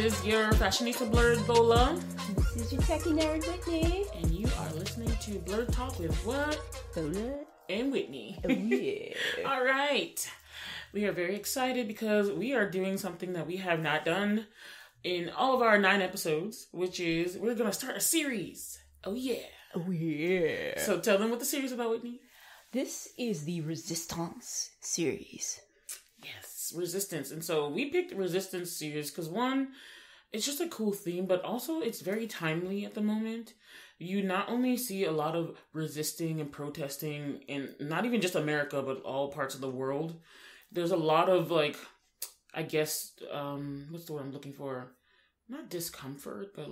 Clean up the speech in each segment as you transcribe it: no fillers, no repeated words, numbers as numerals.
is your fashionista blerd Bola. This is your techie nerd Whitney. And you are listening to BlerdTalk with what? Bola and Whitney. Oh yeah. All right. We are very excited because we are doing something that we have not done in all of our 9 episodes, which is we're going to start a series. Oh yeah. Oh yeah. So tell them what the series is about, Whitney. This is the Resistance series. Yes, Resistance. And so we picked Resistance series because one, it's just a cool theme, but also it's very timely at the moment. You not only see a lot of resisting and protesting in not even just America, but all parts of the world. There's a lot of what's the word I'm looking for? Not discomfort, but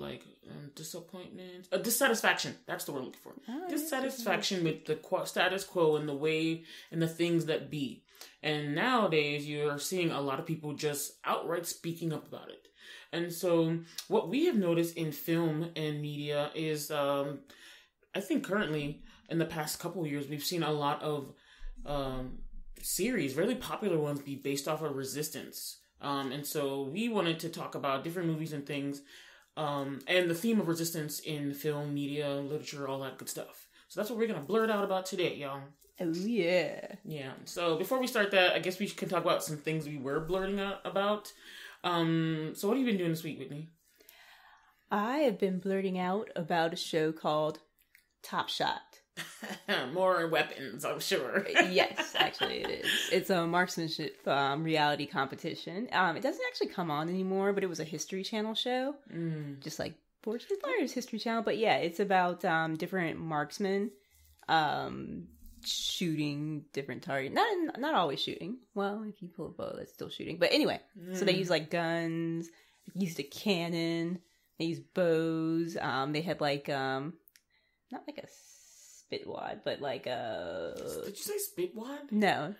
disappointment. Dissatisfaction. That's the word I'm looking for. Oh, dissatisfaction with the status quo and the way and the things that be. And nowadays, you're seeing a lot of people just outright speaking up about it. And so what we have noticed in film and media is, I think currently, in the past couple of years, we've seen a lot of series, really popular ones, be based off of resistance. And so we wanted to talk about different movies and things, and the theme of resistance in film, media, literature, all that good stuff. So that's what we're going to blurt out about today, y'all. Oh, yeah. Yeah. So before we start that, I guess we can talk about some things we were blurting out about. So what have you been doing this week, Whitney? I have been blurting out about a show called Top Shot. More weapons, I'm sure. Yes, actually it is. It's a marksmanship reality competition. It doesn't actually come on anymore, but it was a History Channel show. Just like Fortune Flyers History Channel. But yeah, it's about different marksmen shooting different targets. Not always shooting. Well, if you pull a bow, that's still shooting. But anyway, so they use like guns, they used a cannon, they use bows. They had not like a spitwad, but like a... Did you say spitwad? No.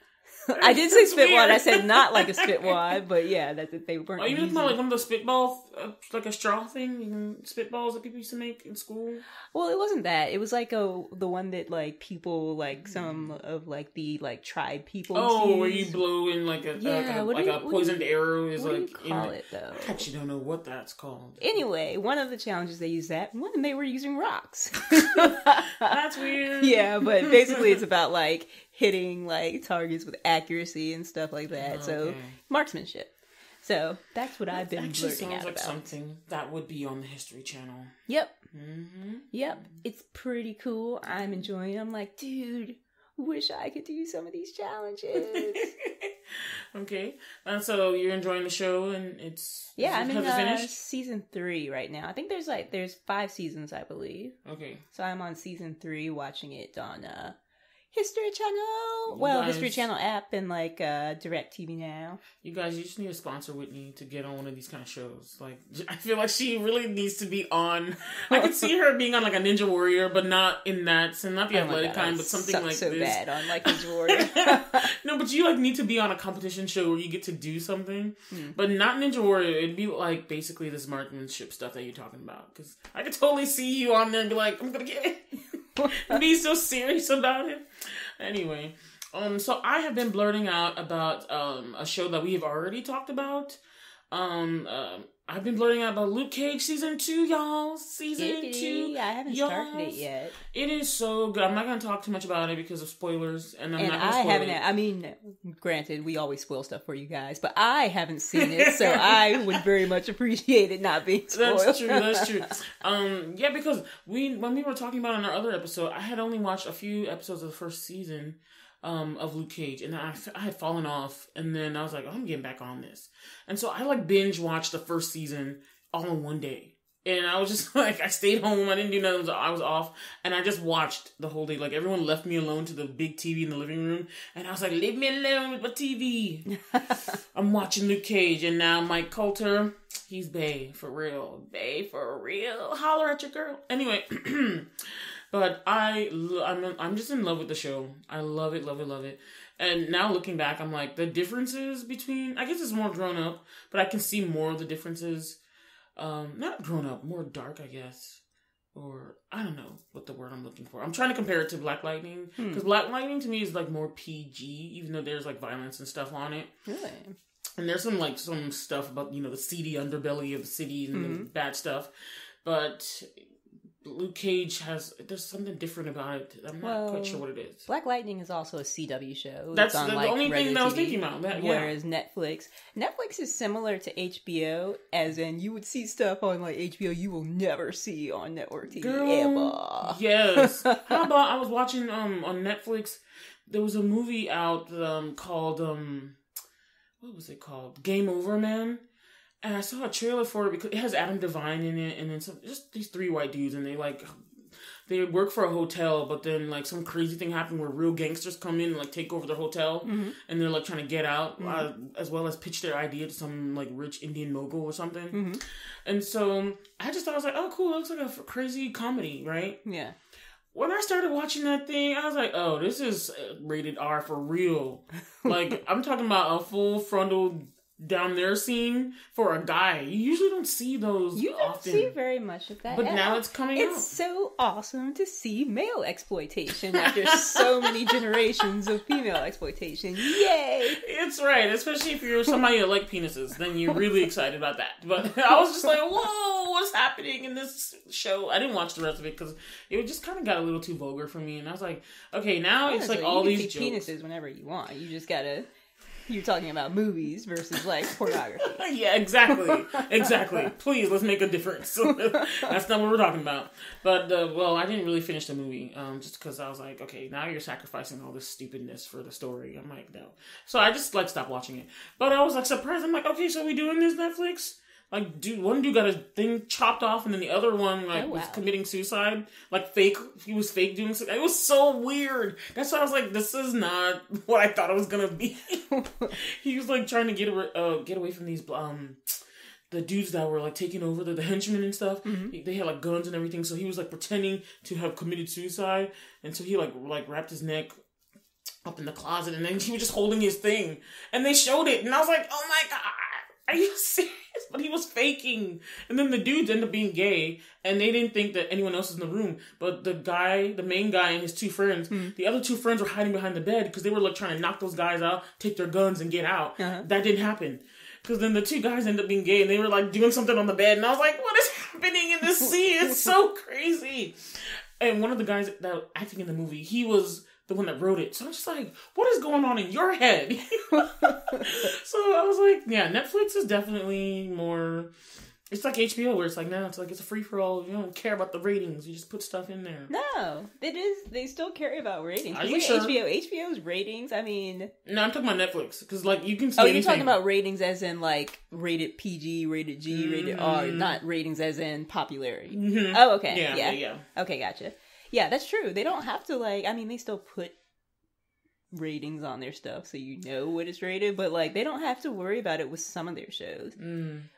I did say spitwad. I said not like a spitwad, but yeah, they weren't. Are you talking about like one of those spitballs, like a straw thing, spitballs that people used to make in school? Well, it wasn't that. It was like the one that like people some of like the like tribe people. Oh, where you blow in like a poisoned arrow is what do you call it though? I actually don't know what that's called. Anyway, one of the challenges they used that one they were using rocks. That's weird. Yeah, but basically it's about like hitting like targets with accuracy and stuff like that. Oh, so marksmanship. So that's what I've been blurting out like about. Something that would be on the History Channel. Yep. Mm-hmm. Yep. It's pretty cool. I'm enjoying it. I'm like, dude, wish I could do some of these challenges. Okay. And so you're enjoying the show and it's... Yeah, I'm in season 3 right now. I think there's 5 seasons, I believe. Okay. So I'm on season 3 watching it on History Channel. History Channel app and like Direct TV Now. You guys, you just need to sponsor Whitney to get on one of these kind of shows. Like, I feel like she really needs to be on. I could see her being on like a Ninja Warrior, but not in that sense, not the athletic kind, but something like so this. Bad on like Ninja Warrior. No, but you like need to be on a competition show where you get to do something, but not Ninja Warrior. It'd be like basically this marksmanship stuff that you're talking about. Because I could totally see you on there and be like, I'm gonna get it. Be so serious about it. Anyway, so I have been blurting out about a show that we have already talked about. I've been blurting out about Luke Cage season 2, y'all. Season 2. I haven't started it yet. It is so good. I'm not going to talk too much about it because of spoilers, and I'm not going to spoil haven't. I mean, granted, we always spoil stuff for you guys, but I haven't seen it, so I would very much appreciate it not being spoiled. That's true. Yeah, because when we were talking about it in our other episode, I had only watched a few episodes of the first season of Luke Cage, and I had fallen off, and then I was like, I'm getting back on this. And so I binge watched the first season all in one day. And I was just I stayed home, I didn't do nothing, I was off, and I just watched the whole day. Like, everyone left me alone to the big TV in the living room, and I was like, leave me alone with my TV. I'm watching Luke Cage, and now Mike Coulter, he's bae, for real. Bae, for real. Holler at your girl. Anyway, but I'm just in love with the show. I love it, love it, love it. And now looking back, I'm like, the differences between, I guess it's more grown up, but I can see more of the differences. Not grown up, more dark, I guess. Or, I don't know what the word I'm looking for. I'm trying to compare it to Black Lightning. Because Black Lightning to me is more PG, even though there's violence and stuff on it. Really? And there's some stuff about, the seedy underbelly of the city and the bad stuff. But Luke Cage there's something different about it. I'm not quite sure what it is. Black Lightning is also a CW show. That's the only thing that I was thinking about. Whereas Netflix is similar to HBO, as in you would see stuff on HBO you will never see on network TV ever. Yes. How about I was watching on Netflix, there was a movie out called what was it called? Game Over, Man. And I saw a trailer for it because it has Adam Devine in it, and then just these 3 white dudes, and they work for a hotel, but then some crazy thing happened where real gangsters come in and take over their hotel, and they're trying to get out, as well as pitch their idea to some rich Indian mogul or something. And so I just thought, I was like, oh cool, it looks like a crazy comedy, right? Yeah. When I started watching that thing, I was like, oh, this is rated R for real. I'm talking about a full frontal down there scene for a guy. You usually don't see those You don't often. see very much of that. But now it's coming out. It's so awesome to see male exploitation after so many generations of female exploitation. Yay! It's right, especially if you're somebody that like penises, then you're really excited about that. But I was just like, whoa, what's happening in this show? I didn't watch the rest of it because it just kind of got a little too vulgar for me. And I was like, okay, now it's all these jokes. You can see penises whenever you want. You just gotta... You're talking about movies versus pornography. Yeah, exactly. Please, let's make a difference. That's not what we're talking about. But I didn't really finish the movie just because I was like, okay, now you're sacrificing all this stupidness for the story. I'm like, no. So I just stopped watching it. But I was surprised. I'm like, okay, so we doing this Netflix? One dude got his thing chopped off, and then the other one was committing suicide. Fake. He was fake doing something. It was so weird. That's why I was like, this is not what I thought it was gonna be. He was trying to get away from these the dudes that were taking over the henchmen and stuff. They had guns and everything, so he was pretending to have committed suicide, and so he wrapped his neck up in the closet, and then he was just holding his thing, and they showed it, and I was like, oh my god. Are you serious? But he was faking. And then the dudes end up being gay, and they didn't think that anyone else was in the room. But the main guy and his 2 friends, the other 2 friends were hiding behind the bed because they were trying to knock those guys out, take their guns, and get out. That didn't happen. Because then the 2 guys ended up being gay, and they were doing something on the bed, and I was like, what is happening in this scene? It's so crazy. And one of the guys that acting in the movie, he was the one that wrote it. So I'm just like, what is going on in your head? So I was like, yeah, Netflix is definitely more... It's like HBO, where it's now it's it's a free-for-all. You don't care about the ratings. You just put stuff in there. No, it is. They still care about ratings. Are you sure? HBO's ratings, I mean... No, I'm talking about Netflix. Because, you can see Oh, anything. you're talking about ratings as in, rated PG, rated G, rated R, not ratings as in popularity. Mm-hmm. Oh, okay. Yeah. Okay, gotcha. Yeah, that's true. They don't have to, they still put ratings on their stuff so you know what it's rated, but they don't have to worry about it with some of their shows,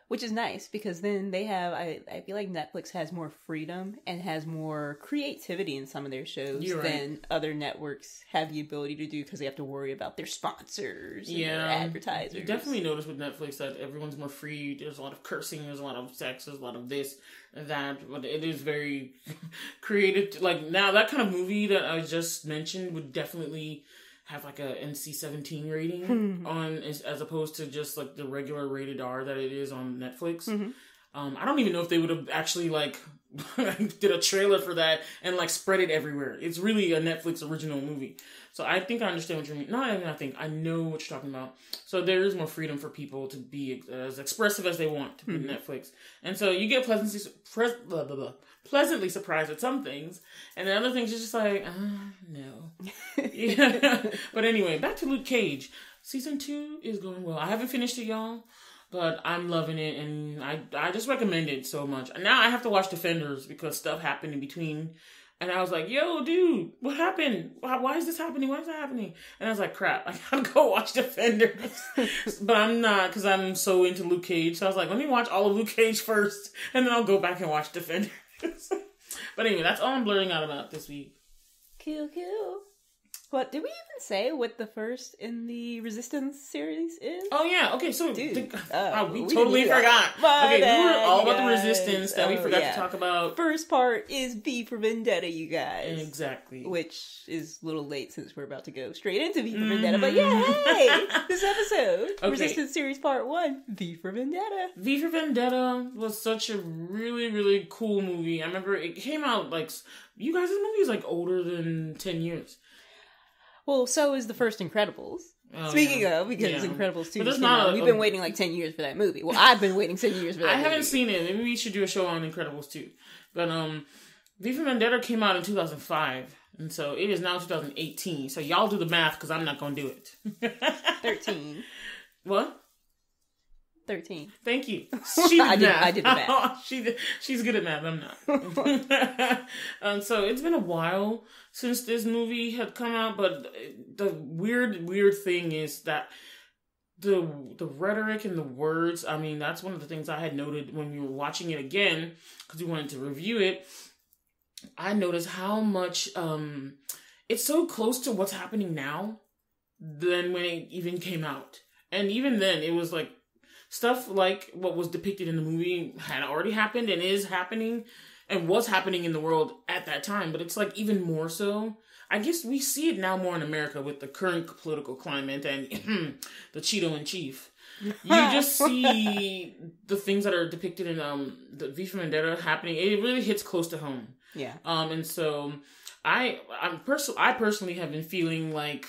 which is nice because then they have I feel like Netflix has more freedom and has more creativity in some of their shows than other networks have the ability to do because they have to worry about their sponsors and their advertisers. You definitely notice with Netflix that everyone's more free. There's a lot of cursing, there's a lot of sex, there's a lot of this and that, but it is very creative. Now that kind of movie that I just mentioned would definitely have a NC-17 rating on as opposed to just the regular rated R that it is on Netflix. I don't even know if they would have actually did a trailer for that and spread it everywhere. It's really a Netflix original movie. So I think I understand what you mean. Not even I think. I know what you're talking about. So there is more freedom for people to be as expressive as they want to be Netflix. And so you get pleasantly surprised with some things. And the other things are just no. Yeah. But anyway, back to Luke Cage. Season 2 is going well. I haven't finished it, y'all. But I'm loving it, and I just recommend it so much. Now I have to watch Defenders because stuff happened in between. And I was like, yo, dude, what happened? Why is this happening? Why is that happening? And I was like, crap, I gotta go watch Defenders. But I'm not, because I'm so into Luke Cage. So I was like, let me watch all of Luke Cage first, and then I'll go back and watch Defenders. But anyway, that's all I'm blurting out about this week. Cool. But did we even say what the first in the Resistance series is? Oh, yeah. Okay, so Dude, we totally forgot. Okay, we were all about the Resistance that we forgot to talk about. First part is V for Vendetta, you guys. Exactly. Which is a little late since we're about to go straight into V for Vendetta. But yeah, hey! This episode, Resistance series part 1, V for Vendetta. V for Vendetta was such a really, really cool movie. I remember it came out like... You guys, this movie is like older than 10 years. Well, so is the first Incredibles. Speaking of, because Incredibles 2 came out. We've been waiting like 10 years for that movie. Well, I've been waiting 10 years for that movie. I haven't seen it. Maybe we should do a show on Incredibles 2. But V for Vendetta came out in 2005. And so it is now 2018. So y'all do the math because I'm not going to do it. 13. What? 13. Thank you. She did math. I did the math. She's good at math. I'm not. So it's been a while since this movie had come out, but the weird thing is that the rhetoric and the words, I mean, that's one of the things I had noted when we were watching it again, because we wanted to review it. I noticed how much it's so close to what's happening now than when it even came out. And even then, it was like, stuff like what was depicted in the movie had already happened and is happening and was happening in the world at that time. But it's like even more so. I guess we see it now more in America with the current political climate and the Cheeto in chief. You just see the things that are depicted in the V for Vendetta happening. It really hits close to home. Yeah. And so I personally have been feeling like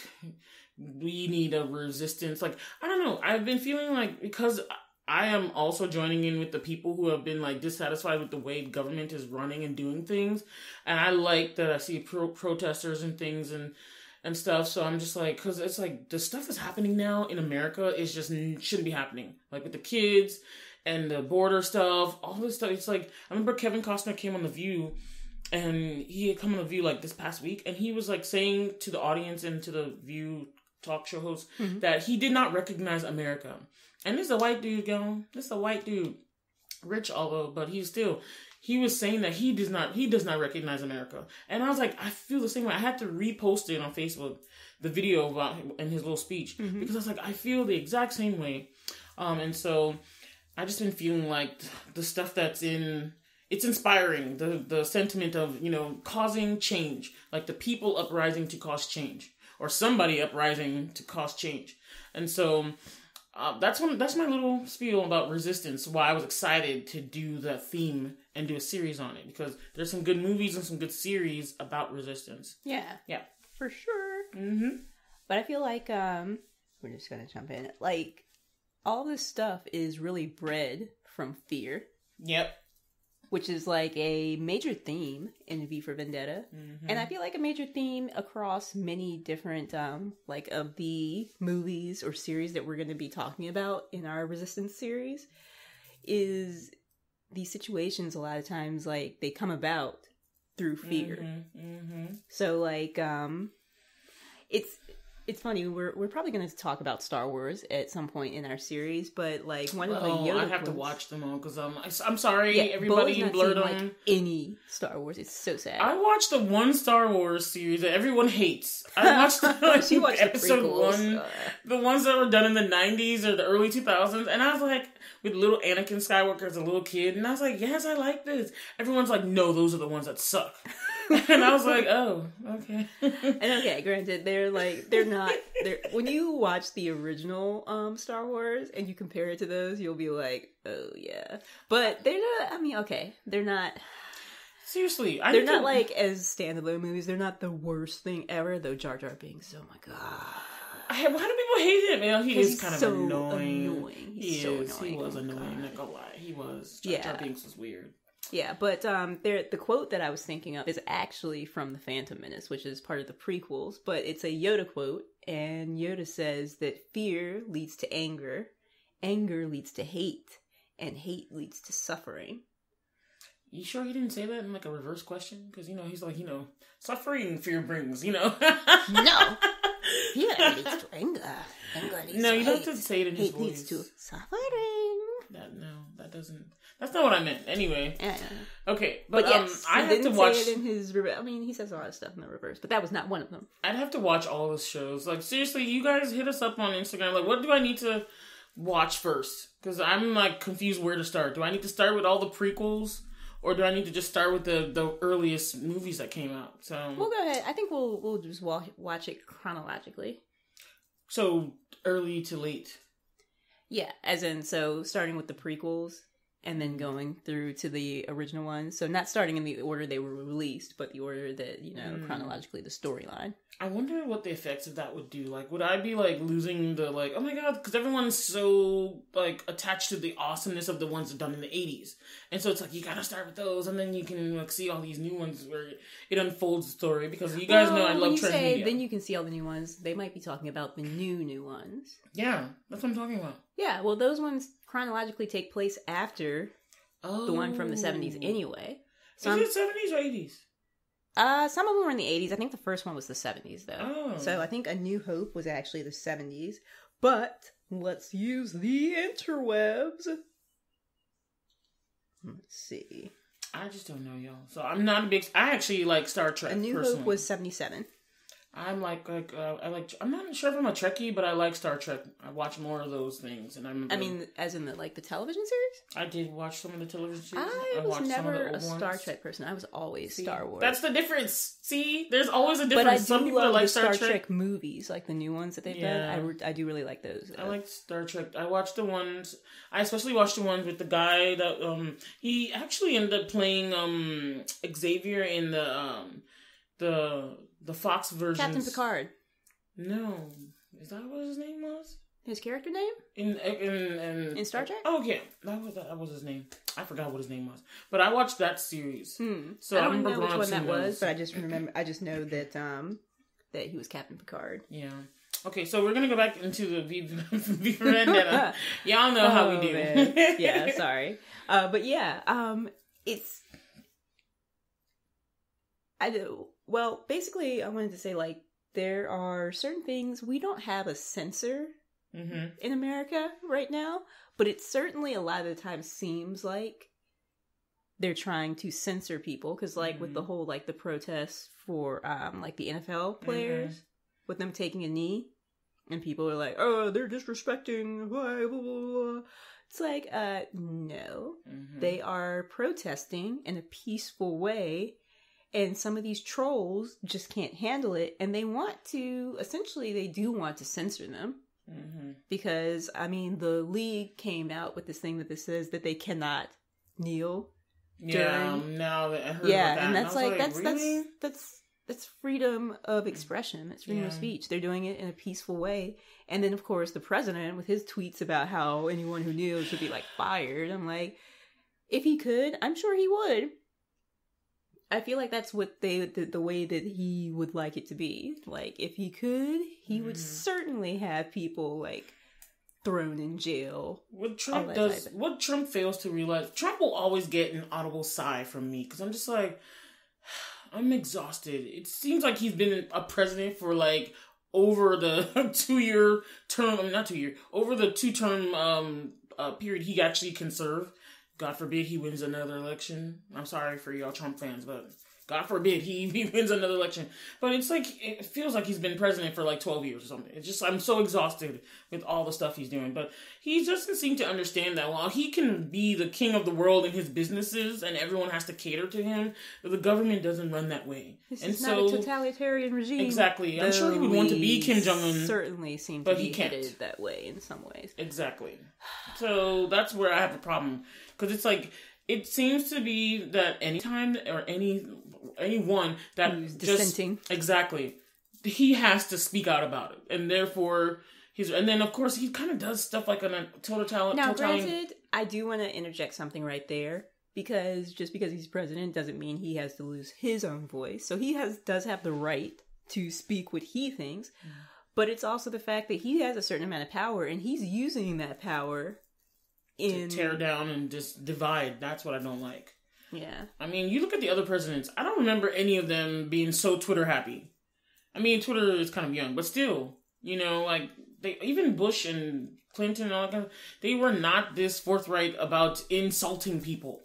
we need a resistance. Like, I don't know. I've been feeling like, because I am also joining in with the people who have been like dissatisfied with the way government is running and doing things. And I like that I see protesters and things and stuff. So I'm just like, cause it's like the stuff that's happening now in America is just shouldn't be happening. Like with the kids and the border stuff, all this stuff. It's like, I remember Kevin Costner came on The View, and he had come on The View like this past week, and he was like saying to the audience and to the View talk show host that he did not recognize America. And this is a white dude, y'all. This is a white dude. Rich, although, but he was saying that he does not recognize America. And I was like, I feel the same way. I had to repost it on Facebook, the video about him and his little speech, because I was like, I feel the exact same way. And so I just been feeling like the stuff that's it's inspiring, the sentiment of, causing change, like the people uprising to cause change, or somebody uprising to cause change. And so that's my little spiel about resistance, why I was excited to do the theme and do a series on it, because there's some good movies and some good series about resistance. Yeah, for sure. But I feel like we're just gonna jump in. Like, all this stuff is really bred from fear. Yep. Which is like a major theme in V for Vendetta. And I feel like a major theme across many different, like of the movies or series that we're going to be talking about in our Resistance series, is these situations a lot of times, like, they come about through fear. So, like, it's funny, we're probably going to talk about Star Wars at some point in our series, but like one of the Yoda I have to watch them all because I'm sorry, everybody in Blerding. Like any Star Wars, it's so sad. I watched the one Star Wars series that everyone hates. I watched she watched episode the prequels, 1, the ones that were done in the 90s or the early 2000s, and I was like, with little Anakin Skywalker as a little kid, and I was like, yes, I like this. Everyone's like, no, those are the ones that suck. And I was like, oh, okay. And okay, granted, they're not, when you watch the original Star Wars and you compare it to those, you'll be like, oh yeah. But they're not, I mean, okay, they're not. Seriously. They're not like as standalone movies. They're not the worst thing ever, though Jar Binks, oh my god. Why do people hate him? Man, he is kind of so annoying. He's so annoying. He was annoying, I'm not gonna lie. He was. Jar Binks was weird. Yeah, but the quote that I was thinking of is actually from The Phantom Menace, which is part of the prequels, but it's a Yoda quote, and Yoda says that fear leads to anger, anger leads to hate, and hate leads to suffering. You sure he didn't say that in like a reverse question? Because, he's like, suffering fear brings, No. Fear leads to anger. Anger leads to hate. No, you don't have to say it in his voice. Hate leads to suffering. That's not what I meant. Anyway. Yeah. Okay, but yes, I have to watch. Say it in his. I mean, he says a lot of stuff in the reverse, but that was not one of them. I'd have to watch all the shows. Like, seriously, you guys hit us up on Instagram. Like, what do I need to watch first? Because I'm like confused where to start. Do I need to start with all the prequels, or do I need to just start with the earliest movies that came out? So we'll go ahead. I think we'll just watch it chronologically. So early to late. Yeah, as in starting with the prequels and then going through to the original ones. So not starting in the order they were released, but the order that, chronologically the storyline. I wonder what the effects of that would do. Like, would I be, like, losing the, like, oh my god, because everyone's so, like, attached to the awesomeness of the ones done in the 80s. And so it's like, you gotta start with those, and then you can, like, see all these new ones where it unfolds the story. Because you guys know I love trend media. Then you can see all the new ones. They might be talking about the new ones. Yeah, that's what I'm talking about. Yeah, well, those ones chronologically take place after the one from the 70s anyway. Is it 70s or 80s? Some of them were in the 80s. I think the first one was the 70s, though. Oh. So I think A New Hope was actually the 70s. But let's use the interwebs. Let's see. I just don't know, y'all. So I'm not a big... I actually like Star Trek, A New personally. Hope was 77. I'm I'm not sure if I'm a Trekkie, but I like Star Trek. I watch more of those things, and I mean, as in the television series? I did watch some of the television series. I was never a Star Trek person. I was always Star Wars. That's the difference. See, there's always a difference. Some people like Star Trek movies, like the new ones that they've done. I do really like those. I like Star Trek. I watched the ones. I especially watched the ones with the guy that he actually ended up playing Xavier in the Fox version. Captain Picard. No, is that what his name was? His character name in Star Trek? Oh yeah, that was his name. I forgot what his name was, but I watched that series. So I don't know which one that was, but I just remember. I just know that that he was Captain Picard. Yeah. Okay, so we're gonna go back into the V for Vendetta. Y'all know how we do. Yeah, sorry, but yeah, it's. I do. Well, basically, I wanted to say, like, there are certain things we don't have a censor in America right now, but it certainly a lot of the time seems like they're trying to censor people because, like, with the whole like the protests for like the NFL players with them taking a knee, and people are like, oh, they're disrespecting, blah, blah, blah. It's like, no, they are protesting in a peaceful way. And some of these trolls just can't handle it. And they do want to censor them. Because, I mean, the league came out with this thing that says that they cannot kneel. Now that I heard about that. And that's like, really? that's freedom of expression. That's freedom of speech. They're doing it in a peaceful way. And then, of course, the president with his tweets about how anyone who kneels should be, like, fired. I'm like, if he could, I'm sure he would. I feel like that's what the way that he would like it to be. Like, if he could, he would certainly have people, like, thrown in jail. What Trump fails to realize, Trump will always get an audible sigh from me, because I'm just like, I'm exhausted. It seems like he's been a president for, like, over the 2-year term, over the 2-term period he actually can serve. God forbid he wins another election. I'm sorry for y'all Trump fans, but God forbid he wins another election. But it's like, it feels like he's been president for like 12 years or something. It's just, I'm so exhausted with all the stuff he's doing. But he doesn't seem to understand that while he can be the king of the world in his businesses and everyone has to cater to him, the government doesn't run that way. This is not a totalitarian regime. Exactly. I'm sure he would want to be Kim Jong-un. Certainly seem to be headed that way in some ways. Exactly. So that's where I have a problem. Because it's like, it seems to be that anytime or anyone that who's dissenting, exactly, he has to speak out about it, and therefore and then of course he kind of does stuff like a total talent. Now, granted, I do want to interject something right there, because just because he's president doesn't mean he has to lose his own voice. So he does have the right to speak what he thinks, but it's also the fact that he has a certain amount of power, and he's using that power to tear down and just divide. That's what I don't like. Yeah. I mean, you look at the other presidents, I don't remember any of them being so Twitter happy. I mean, Twitter is kind of young, but still, like, even Bush and Clinton and all that, they were not this forthright about insulting people.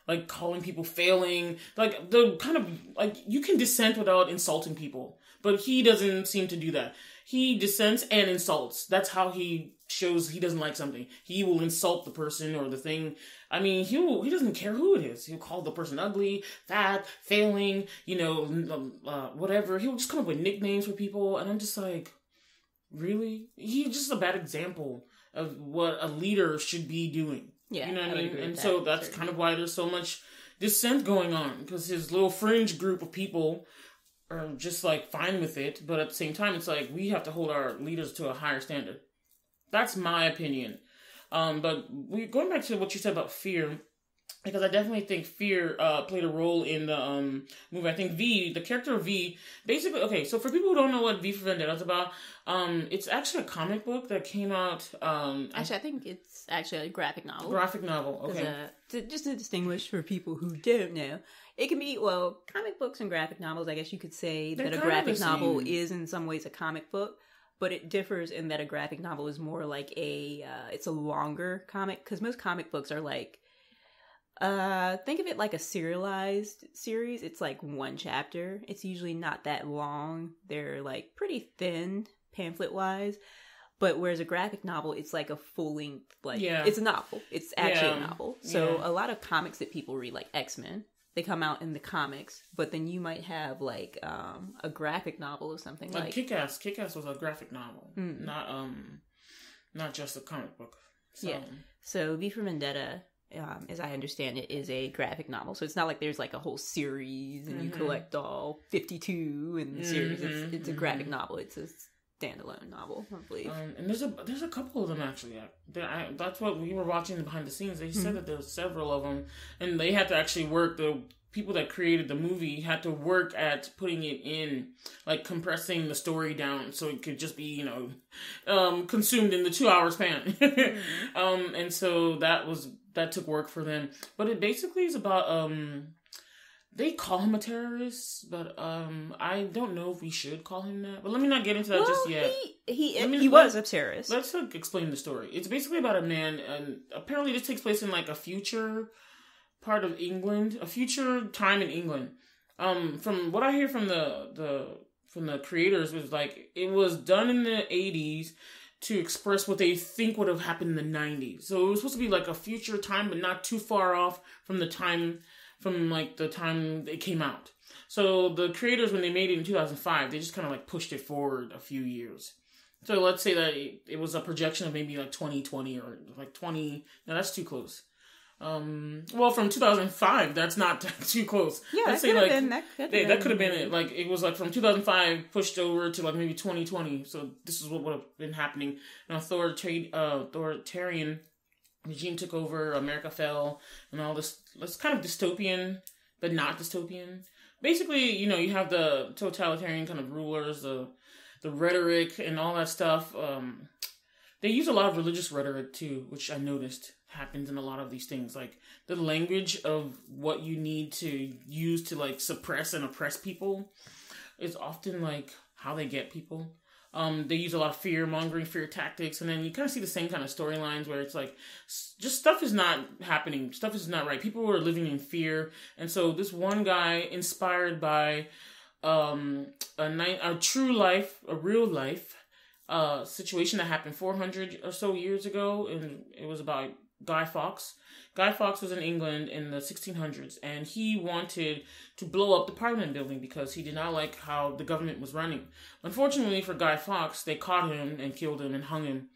Like, calling people failing. Like, the kind of, like, you can dissent without insulting people. But he doesn't seem to do that. He dissents and insults. That's how he shows he doesn't like something. He will insult the person or the thing. I mean, he doesn't care who it is. He'll call the person ugly, fat, failing, whatever. He'll just come up with nicknames for people. And I'm just like, really? He's just a bad example of what a leader should be doing. Yeah, you know what I mean? And so that's kind of why there's so much dissent going on, because his little fringe group of people are just like fine with it, but at the same time, it's like we have to hold our leaders to a higher standard. That's my opinion. But going back to what you said about fear, because I definitely think fear played a role in the movie. I think V, the character of V, basically, okay, so for people who don't know what V for Vendetta is about, it's actually a comic book that came out. Actually, I think it's actually a graphic novel. Graphic novel, okay. Just to distinguish for people who don't know, it can be, comic books and graphic novels, I guess you could say that a graphic novel is in some ways a comic book, but it differs in that a graphic novel is more like it's a longer comic, because most comic books are like, think of it like a serialized series. It's like one chapter. It's usually not that long. They're like pretty thin pamphlet wise. But whereas a graphic novel, it's like a full length, it's a novel. It's actually a novel. So a lot of comics that people read, like X-Men, they come out in the comics, but then you might have like a graphic novel or something like Kick-Ass. Kick-Ass was a graphic novel, not just a comic book. So. Yeah. So V for Vendetta, as I understand it, is a graphic novel. So it's not like there's like a whole series and you collect all 52 in the series. It's a graphic novel. It's a standalone novel, I believe. And there's a couple of them actually. That's what we were watching behind the scenes. They said that there's several of them, and they had to actually work. The people that created the movie had to work at putting it in, like compressing the story down so it could just be consumed in the 2-hour span. And so that took work for them. But it basically is about they call him a terrorist, but I don't know if we should call him that. But let me not get into that just yet. He was a terrorist. Let's explain the story. It's basically about a man, and apparently this takes place in like a future part of England, a future time in England. From what I hear from the creators, was like it was done in the 80s to express what they think would have happened in the 90s. So it was supposed to be like a future time, but not too far off from the time it came out. So the creators, when they made it in 2005, they just kind of like pushed it forward a few years. So let's say that it was a projection of maybe like 2020 or like 20. No, that's too close. From 2005, that's not too close. Yeah, let's say that could have been it. Like it was like from 2005 pushed over to like maybe 2020. So this is what would have been happening. An authoritarian regime took over, America fell, and all this. It's kind of dystopian, but not dystopian. Basically, you have the totalitarian kind of rulers, the rhetoric and all that stuff. They use a lot of religious rhetoric too, which I noticed happens in a lot of these things. Like the language of what you need to use to like suppress and oppress people is often like how they get people. They use a lot of fear-mongering, fear tactics, and then you kind of see the same kind of storylines where it's like, just stuff is not happening, stuff is not right. People are living in fear, and so this one guy, inspired by a true life, a real life situation that happened 400 or so years ago, and it was about Guy Fawkes. Guy Fawkes was in England in the 1600s, and he wanted to blow up the Parliament building because he did not like how the government was running. Unfortunately for Guy Fawkes, they caught him and killed him and hung him.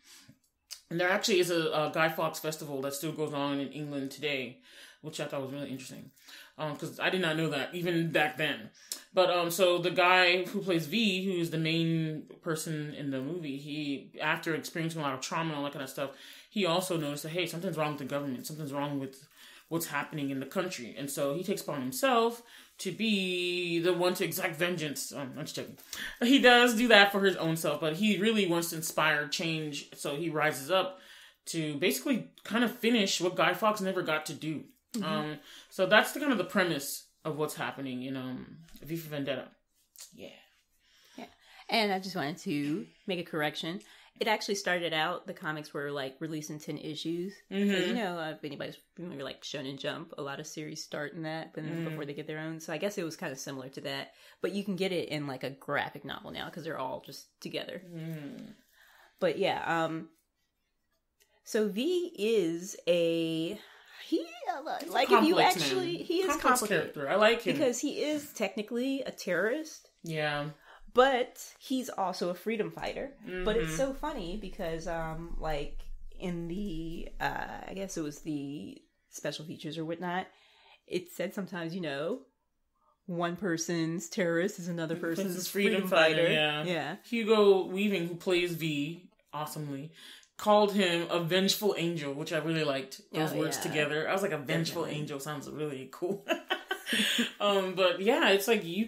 And there actually is a Guy Fawkes festival that still goes on in England today, which I thought was really interesting. Because I did not know that, even back then. But, so the guy who plays V, who's the main person in the movie, he, after experiencing a lot of trauma and all that kind of stuff, he also noticed that, hey, something's wrong with the government. Something's wrong with what's happening in the country. And so he takes upon himself to be the one to exact vengeance. I'm just joking. He does do that for his own self, but he really wants to inspire change. So he rises up to basically kind of finish what Guy Fawkes never got to do. Mm-hmm. So that's the kind of the premise of what's happening in V for Vendetta. Yeah. And I just wanted to make a correction. It actually started out, the comics were like released in 10 issues. Because, if anybody's familiar, like Shonen Jump, a lot of series start in that before they get their own. So I guess it was kind of similar to that. But you can get it in like a graphic novel now because they're all just together. But yeah, so V is he is complicated character. I like him because he is technically a terrorist. Yeah. But he's also a freedom fighter. But it's so funny because, like, in the, I guess it was the special features or whatnot, it said sometimes, one person's terrorist is another person's freedom fighter. Yeah. Hugo Weaving, who plays V, awesomely, called him a vengeful angel, which I really liked. Those words together. I was like, a vengeful angel sounds really cool. But yeah, it's like he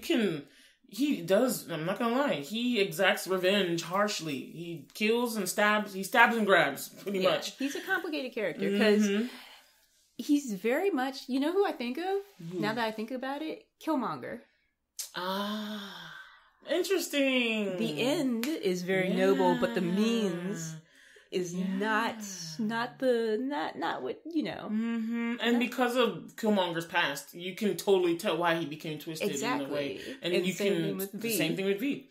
does, I'm not gonna lie, he exacts revenge harshly. He kills and stabs, and grabs, pretty much. He's a complicated character, because he's very much, who I think of, now that I think about it? Killmonger. Ah, interesting. The end is very noble, but the means is not what and because of Killmonger's past, you can totally tell why he became twisted in a way, and you can same thing with V.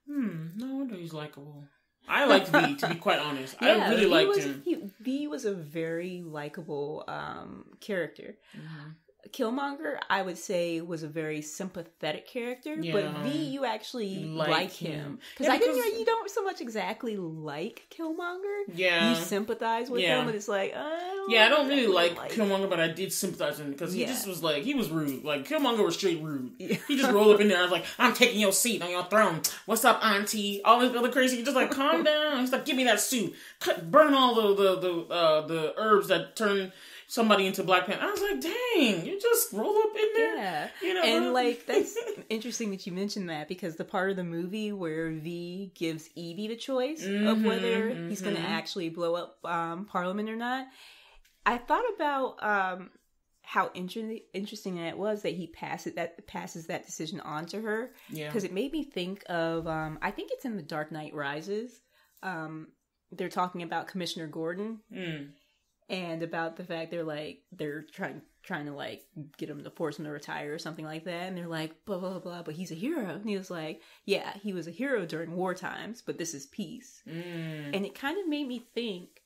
No wonder he's likable. I liked V, to be quite honest. I really liked him. V was a very likable character. Killmonger, I would say, was a very sympathetic character, but V, you actually like him. Because you don't so much exactly like Killmonger. Yeah. You sympathize with him, and it's like, I don't really like Killmonger, but I did sympathize with him, because he just was like, he was rude. Like, Killmonger was straight rude. Yeah. He just rolled up in there and was like, I'm taking your seat on your throne. What's up, auntie? All this other crazy. He's just like, calm down. He's like, give me that suit. Burn all the herbs that turn somebody into Black Panther. I was like, dang, you just roll up in there. Yeah. And like, that's interesting that you mentioned that, because the part of the movie where V gives Evey the choice of whether he's going to actually blow up Parliament or not, I thought about how interesting that was that he passes that decision on to her. Yeah. Because it made me think of, I think it's in The Dark Knight Rises. They're talking about Commissioner Gordon. And about the fact they're trying to like get him to force him to retire or something like that, and they're like blah blah blah, but he's a hero, and he was like, yeah, he was a hero during war times, but this is peace. And it kind of made me think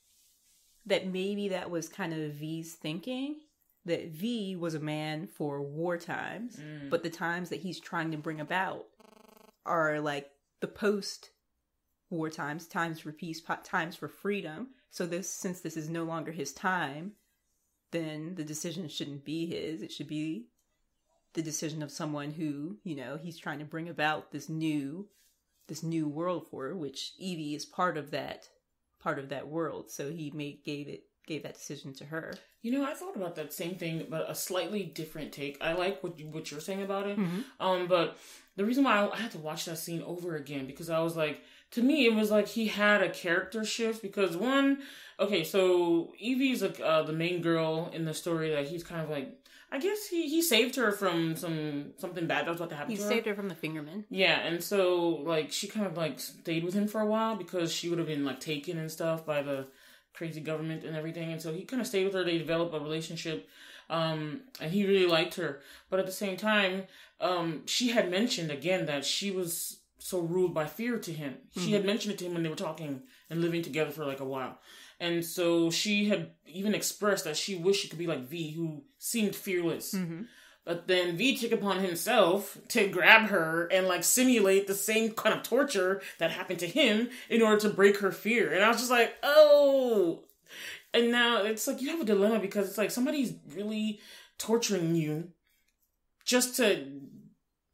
that maybe that was kind of V's thinking, that V was a man for war times, but the times that he's trying to bring about are like the post war times for peace, times for freedom. So since this is no longer his time, then the decision shouldn't be his. It should be the decision of someone who, he's trying to bring about this new world for, which Evey is part of that world. So he gave that decision to her. I thought about that same thing, but a slightly different take. I like what you're saying about it. But the reason why I had to watch that scene over again, because I was like, to me, it was like he had a character shift, because so Evie's the main girl in the story that he's kind of like, I guess he saved her from something bad that was about to happen to her. He saved her from the Fingerman. Yeah, and so like she kind of like stayed with him for a while, because she would have been like taken and stuff by the crazy government and everything, and so he kind of stayed with her. They developed a relationship, and he really liked her. But at the same time, she had mentioned again that she was so ruled by fear to him. She had mentioned it to him when they were talking and living together for like a while. And so she had even expressed that she wished she could be like V, who seemed fearless. But then V took upon himself to grab her and like simulate the same kind of torture that happened to him in order to break her fear. And I was just like, oh. And now it's like you have a dilemma, because it's like somebody's really torturing you just to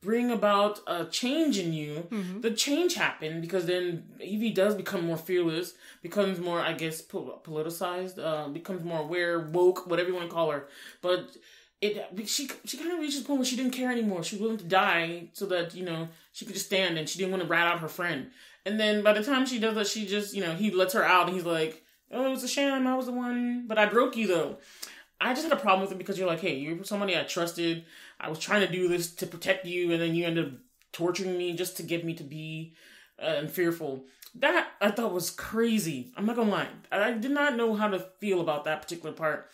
bring about a change in you. The change happened because then Evey does become more fearless, becomes more, I guess, politicized, becomes more aware, woke, whatever you want to call her. But she kind of reaches a point where she didn't care anymore. She was willing to die so that, she could just stand, and she didn't want to rat out her friend. And then by the time she does that, she just, he lets her out, and he's like, oh, it was a sham, I was the one, but I broke you though. I just had a problem with it, because you're like, hey, you're somebody I trusted. I was trying to do this to protect you, and then you end up torturing me just to get me to be fearful. That I thought was crazy. I'm not gonna lie. I did not know how to feel about that particular part.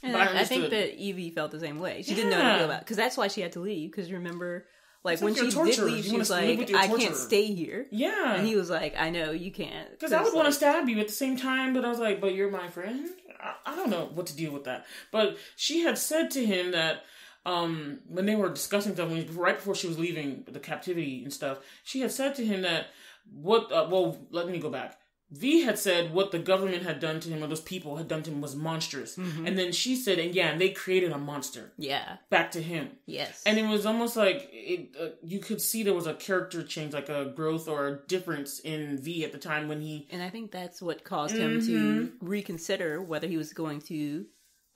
And I think that Evey felt the same way. She didn't know how to feel about it. Because that's why she had to leave. Because remember, like when she did leave, she was like, I can't stay here. Yeah. And he was like, I know, you can't. Because I would want to stab you at the same time, but I was like, but you're my friend? I don't know what to deal with that. But she had said to him that when they were discussing stuff, right before she was leaving the captivity and stuff, she had said to him that let me go back. V had said what the government had done to him, or those people had done to him, was monstrous. Mm-hmm. And then she said, and they created a monster. Yeah. Back to him. Yes. And it was almost like you could see there was a character change, like a growth or a difference in V at the time when he... And I think that's what caused him to reconsider whether he was going to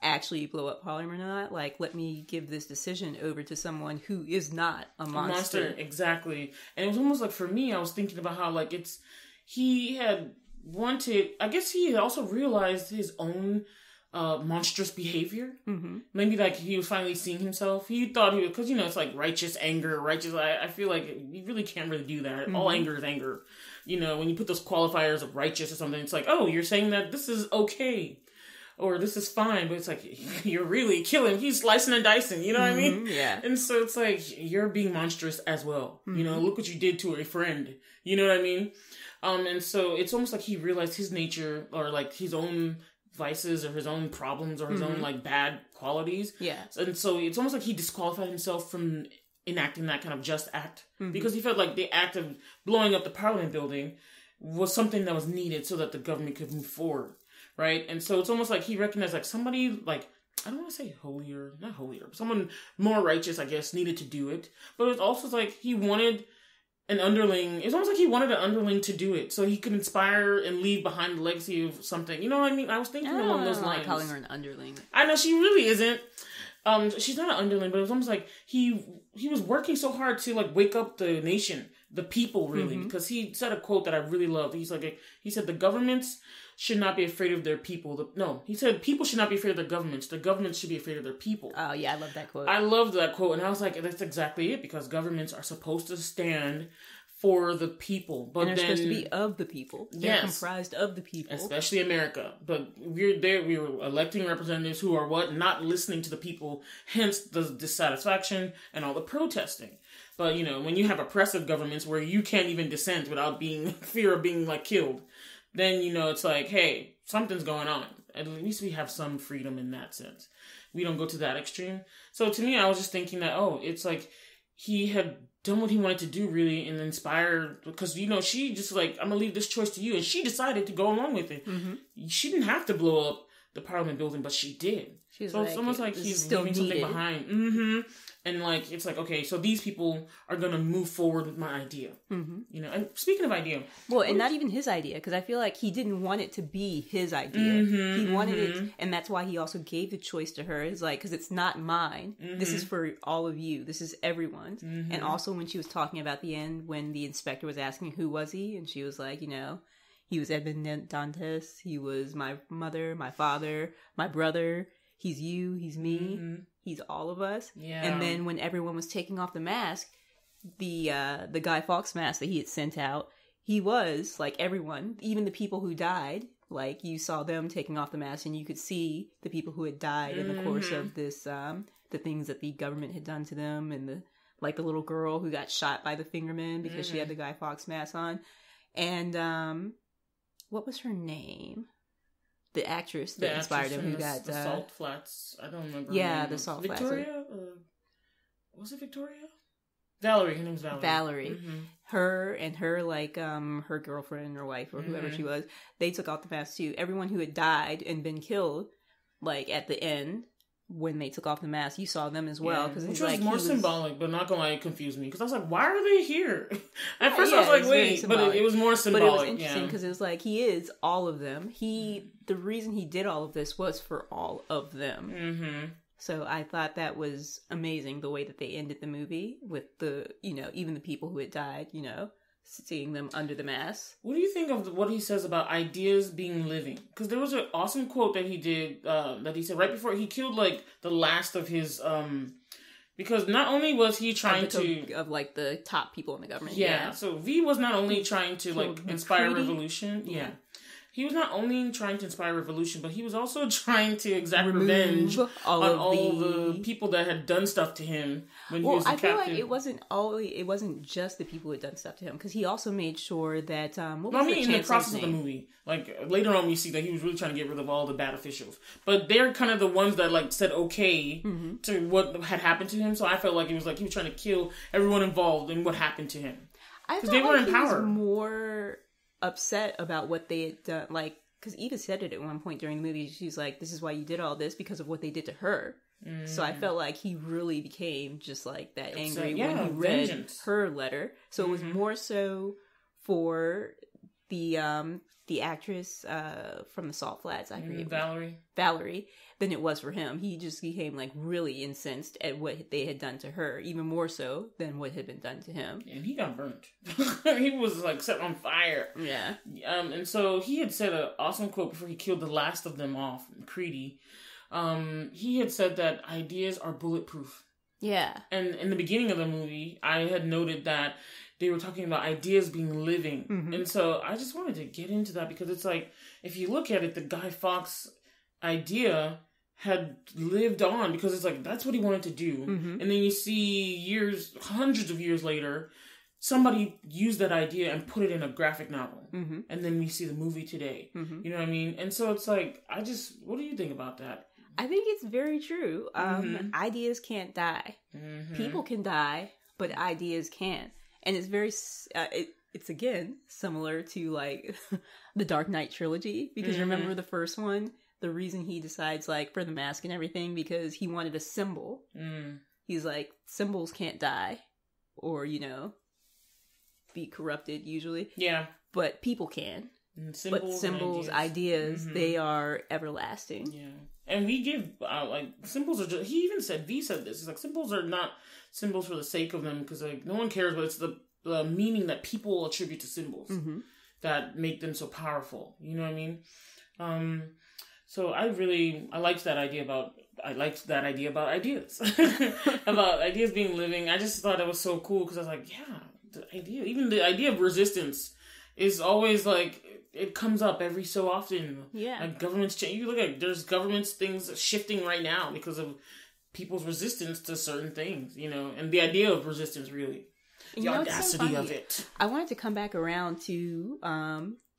actually blow up Harlem or not. Like, let me give this decision over to someone who is not a monster. Exactly. And it was almost like, for me, I was thinking about how, like, he had wanted... I guess he had also realized his own monstrous behavior. Mm-hmm. Maybe, like, he was finally seeing himself. He thought he was... Because, it's like righteous anger, I feel like you really can't really do that. Mm-hmm. All anger is anger. When you put those qualifiers of righteous or something, it's like, oh, you're saying that this is okay. Or this is fine, but it's like, you're really killing. He's slicing and dicing, you know what I mean? Yeah. And so it's like, you're being monstrous as well. Mm-hmm. Look what you did to a friend. You know what I mean? And so it's almost like he realized his nature, or like his own vices, or his own problems, or his own like bad qualities. Yeah. And so it's almost like he disqualified himself from enacting that kind of just act. Mm-hmm. Because he felt like the act of blowing up the Parliament building was something that was needed so that the government could move forward. Right? And so it's almost like he recognized, like, somebody, like, I don't want to say not holier, but someone more righteous, I guess, needed to do it. But it was also like he wanted an underling. It's almost like he wanted an underling to do it so he could inspire and leave behind the legacy of something. You know what I mean? I was thinking along those lines. I'm calling her an underling. I know, she really isn't. She's not an underling, but it was almost like he was working so hard to, like, wake up the nation, the people, really. Mm-hmm. Because he said a quote that I really loved. He said, the governments should not be afraid of their people. He said people should not be afraid of their governments. The governments should be afraid of their people. Oh, yeah, I love that quote. I loved that quote, and I was like, that's exactly it, because governments are supposed to stand for the people. But and they're supposed to be of the people. They're comprised of the people. Especially America. But we were electing representatives who are not listening to the people, hence the dissatisfaction and all the protesting. But, when you have oppressive governments where you can't even dissent without fear of being, like, killed, then, it's like, hey, something's going on. At least we have some freedom in that sense. We don't go to that extreme. So to me, I was just thinking that, it's like he had done what he wanted to do, really, and inspired, because, she just like, I'm going to leave this choice to you. And she decided to go along with it. Mm-hmm. She didn't have to blow up the Parliament building, but she did. So it's almost like he's leaving something behind. Mm-hmm. And, like, it's like, okay, so these people are going to move forward with my idea. Mm-hmm. And speaking of idea. Well, and not even his idea, because I feel like he didn't want it to be his idea. Mm-hmm, he wanted it, and that's why he also gave the choice to her. It's like, because it's not mine. Mm-hmm. This is for all of you. This is everyone's. Mm-hmm. And also when she was talking about the end, when the inspector was asking who was he, and she was like, he was Edmond Dantes. He was my mother, my father, my brother. He's you, he's me, mm-hmm. He's all of us. Yeah. And then when everyone was taking off the mask, the Guy Fawkes mask that he had sent out, he was, like, everyone, even the people who died, like, you saw them taking off the mask, and you could see the people who had died in the course of this, the things that the government had done to them, and the little girl who got shot by the fingermen because she had the Guy Fawkes mask on. And, what was her name? The actress that inspired him, who got the Salt Flats. I don't remember. Yeah, the Salt Flats. Victoria, was it Victoria? Valerie. Her name's Valerie. Valerie. Mm-hmm. Her and her, like, her girlfriend or wife or whoever she was, they took off the mask too. Everyone who had died and been killed, like, at the end, when they took off the mask, you saw them as well. Yeah. Which was more symbolic, but not gonna lie, it confused me. Because I was like, why are they here? At first I was like, wait, but it was more symbolic. But it was interesting because it was like, he is all of them. The reason he did all of this was for all of them. Mm-hmm. So I thought that was amazing, the way that they ended the movie with the, even the people who had died, seeing them under the mask. What do you think of what he says about ideas being living? Because there was an awesome quote that he did, that he said right before he killed, like, the last of his, Because not only was he trying of like the top people in the government. Yeah. So V was not only trying to like inspire revolution. Yeah. He was not only trying to inspire revolution, but he was also trying to exact revenge on all the people that had done stuff to him when he was a captive. I feel like it wasn't just the people who had done stuff to him, because he also made sure that in the process of the movie, like later on, we see that he was really trying to get rid of all the bad officials, but they're kind of the ones that like said okay to what had happened to him. So I felt like it was like he was trying to kill everyone involved in what happened to him because they were in power. He was more upset about what they had done, like, because Eva said it at one point during the movie. She's like, this is why you did all this, because of what they did to her. So I felt like he really became just like that angry when he read her letter. So it was more so for the actress from the Salt Flats, I forget, Valerie, than it was for him. He just became like really incensed at what they had done to her, even more so than what had been done to him. And he got burnt. He was like set on fire. Yeah. And so he had said an awesome quote before he killed the last of them off, Creedy. He had said that ideas are bulletproof. Yeah. And in the beginning of the movie, I had noted that they were talking about ideas being living. And so I just wanted to get into that because it's like, if you look at it, the Guy Fawkes idea had lived on because it's like, that's what he wanted to do. And then you see hundreds of years later, somebody used that idea and put it in a graphic novel. And then we see the movie today. You know what I mean? And so it's like, what do you think about that? I think it's very true. Ideas can't die. People can die, but ideas can't. And it's very, it's again, similar to like the Dark Knight trilogy, because remember the first one, the reason he decides like for the mask and everything, because he wanted a symbol. He's like, symbols can't die or, be corrupted usually. Yeah. But people can. Symbols, ideas, they are everlasting. Yeah. And we give, symbols are just, he even said, V said this, he's like, symbols are not symbols for the sake of them, because like no one cares, but it's the meaning that people attribute to symbols that make them so powerful. You know what I mean? So I liked that idea about ideas. About ideas being living. I just thought it was so cool, because I was like, yeah, even the idea of resistance is always like, it comes up every so often. Yeah. Like governments change. You look at, there's governments, things shifting right now because of people's resistance to certain things, and the idea of resistance, really. The audacity of it. I wanted to come back around to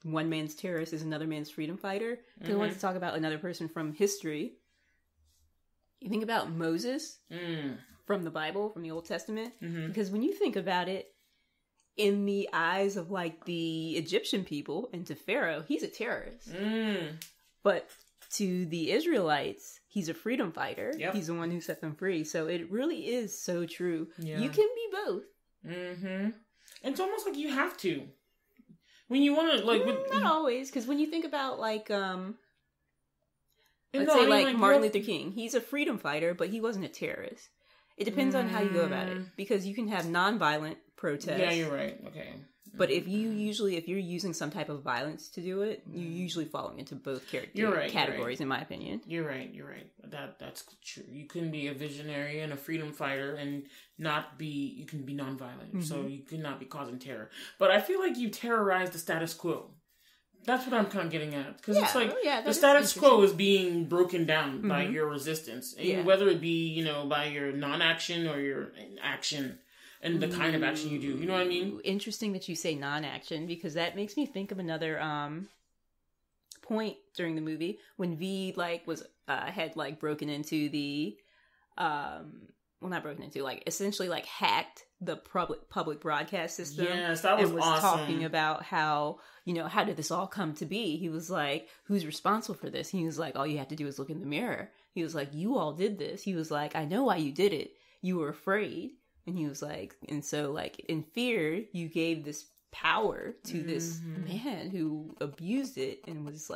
one man's terrorist is another man's freedom fighter. Because I wanted to talk about another person from history. You think about Moses from the Bible, from the Old Testament. Because when you think about it, in the eyes of like the Egyptian people and to Pharaoh, he's a terrorist. But to the Israelites, he's a freedom fighter. Yep. He's the one who set them free. So it really is so true. Yeah. You can be both. It's almost like you have to. When you want to, like... not always, because when you think about, like, let's say, like, Martin Luther King, he's a freedom fighter, but he wasn't a terrorist. It depends on how you go about it, because you can have nonviolent protests. Yeah, you're right. Okay. But if you're using some type of violence to do it, you're usually falling into both categories, in my opinion. You're right. That's true. You can be a visionary and a freedom fighter and you can be nonviolent. So you cannot be causing terror. But I feel like you terrorize the status quo. That's what I'm kind of getting at. Because it's like, the status quo is being broken down by your resistance. Yeah. Whether it be, by your non-action or your action. And the kind of action you do. You know what I mean? Interesting that you say non-action, because that makes me think of another point during the movie when V had broken into the not broken into, essentially hacked the public broadcast system. Yes, that was awesome. Talking about how, how did this all come to be? He was like, who's responsible for this? He was like, all you have to do is look in the mirror. He was like, you all did this. He was like, I know why you did it. You were afraid. And he was like, and so in fear, you gave this power to this man who abused it and was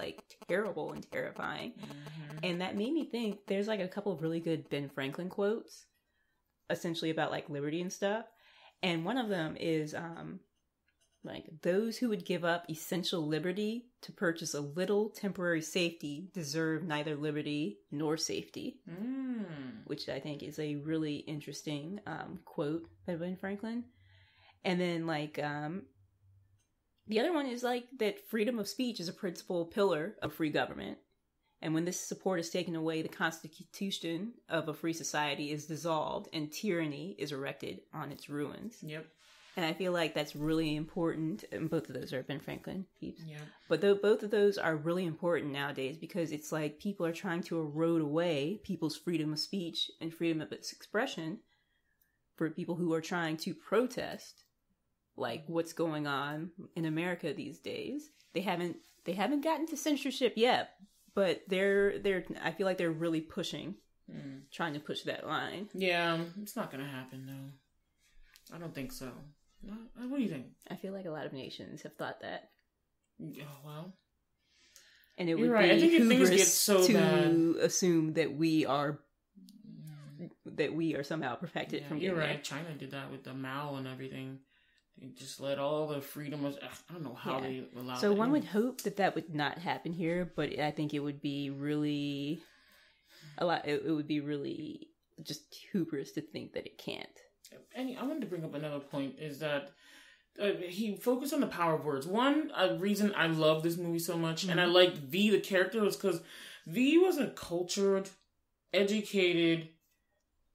terrible and terrifying. And that made me think there's a couple of really good Ben Franklin quotes, essentially about liberty and stuff. And one of them is, Like, those who would give up essential liberty to purchase a little temporary safety deserve neither liberty nor safety. Which I think is a really interesting quote by Ben Franklin. And then, like, the other one is, like, that freedom of speech is a principal pillar of free government. And when this support is taken away, the constitution of a free society is dissolved and tyranny is erected on its ruins. Yep. And I feel like that's really important. And both of those are Ben Franklin peeps. Yeah. But both of those are really important nowadays because it's like people are trying to erode away people's freedom of speech and freedom of its expression for people who are trying to protest, like, what's going on in America these days. They haven't gotten to censorship yet, but I feel like they're really pushing, trying to push that line. Yeah, it's not gonna happen though. I don't think so. What do you think? I feel like a lot of nations have thought that. Oh, well. And it would You're right. I think if things get so bad, assume that we are somehow perfected from getting You're right. there. China did that with the Mao and everything. They just let all the freedom of... I don't know how they allowed it. So one would hope that would not happen here, but I think it would be really... It would be really just hubris to think that it can't. And I wanted to bring up another point, is that he focused on the power of words. One reason I love this movie so much, and I like V, the character, was because V was a cultured, educated,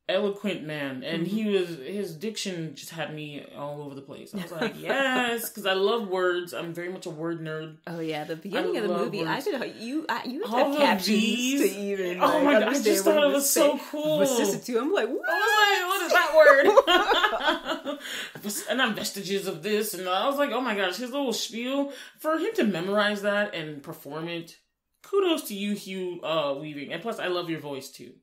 eloquent man, and his diction just had me all over the place. I was like, yes, because I love words. I'm very much a word nerd. Oh yeah, the beginning of the movie, words. you all have captions V's, to even. Oh my god, I just thought it was so cool. Vicissitude. I'm like, what? I was like, what is that word? And I'm vestiges of this, and I was like, oh my gosh, his little spiel, for him to memorize that and perform it. Kudos to you, Hugh Weaving, and plus, I love your voice too.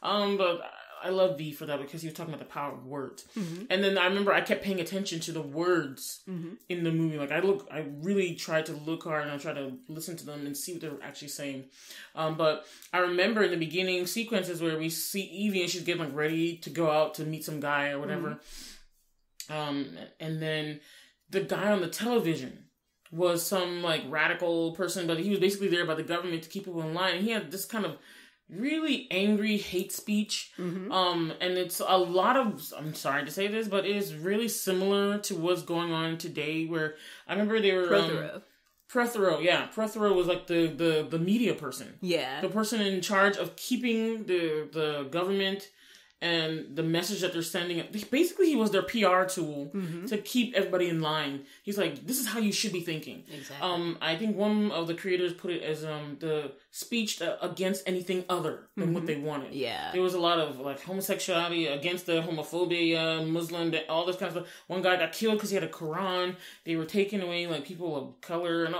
But I love V for that because he was talking about the power of words. And then I remember I kept paying attention to the words in the movie. Like I really tried to look hard and I tried to listen to them and see what they were actually saying. But I remember in the beginning sequences where we see Evey and she's getting like ready to go out to meet some guy or whatever. And then the guy on the television was some like radical person, but he was basically there by the government to keep people in line. And he had this kind of really angry hate speech. And it's a lot of, I'm sorry to say this, but it is really similar to what's going on today, where I remember they were Prothero was like the media person. Yeah. The person in charge of keeping the government and the message that they're sending. Basically, he was their PR tool to keep everybody in line. He's like, this is how you should be thinking. Exactly. I think one of the creators put it as the speech against anything other than what they wanted. Yeah. There was a lot of like homosexuality, against the homophobia, Muslim, all this kind of stuff. One guy got killed because he had a Quran. They were taking away like people of color and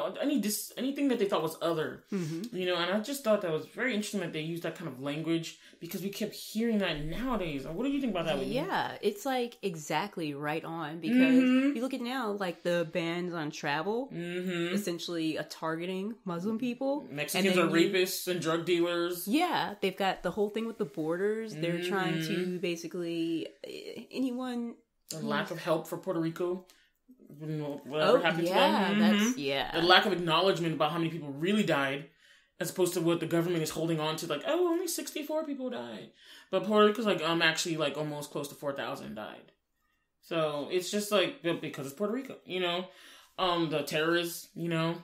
anything that they thought was other. You know, and I just thought that was very interesting that they used that kind of language, because we kept hearing that nowadays. What do you think about that? Yeah, it's like exactly right on, because you look at now, like the bans on travel, essentially targeting Muslim people. Mexicans are rapists and drug dealers. Yeah, they've got the whole thing with the borders. They're trying to basically anyone. The lack of help for Puerto Rico. Whatever happened to them. The lack of acknowledgement about how many people really died, as opposed to what the government is holding on to, like, oh, only 64 people died. But Puerto Rico's like, actually, like, almost close to 4,000 died. So, it's just like, because it's Puerto Rico, you know? The terrorists, you know?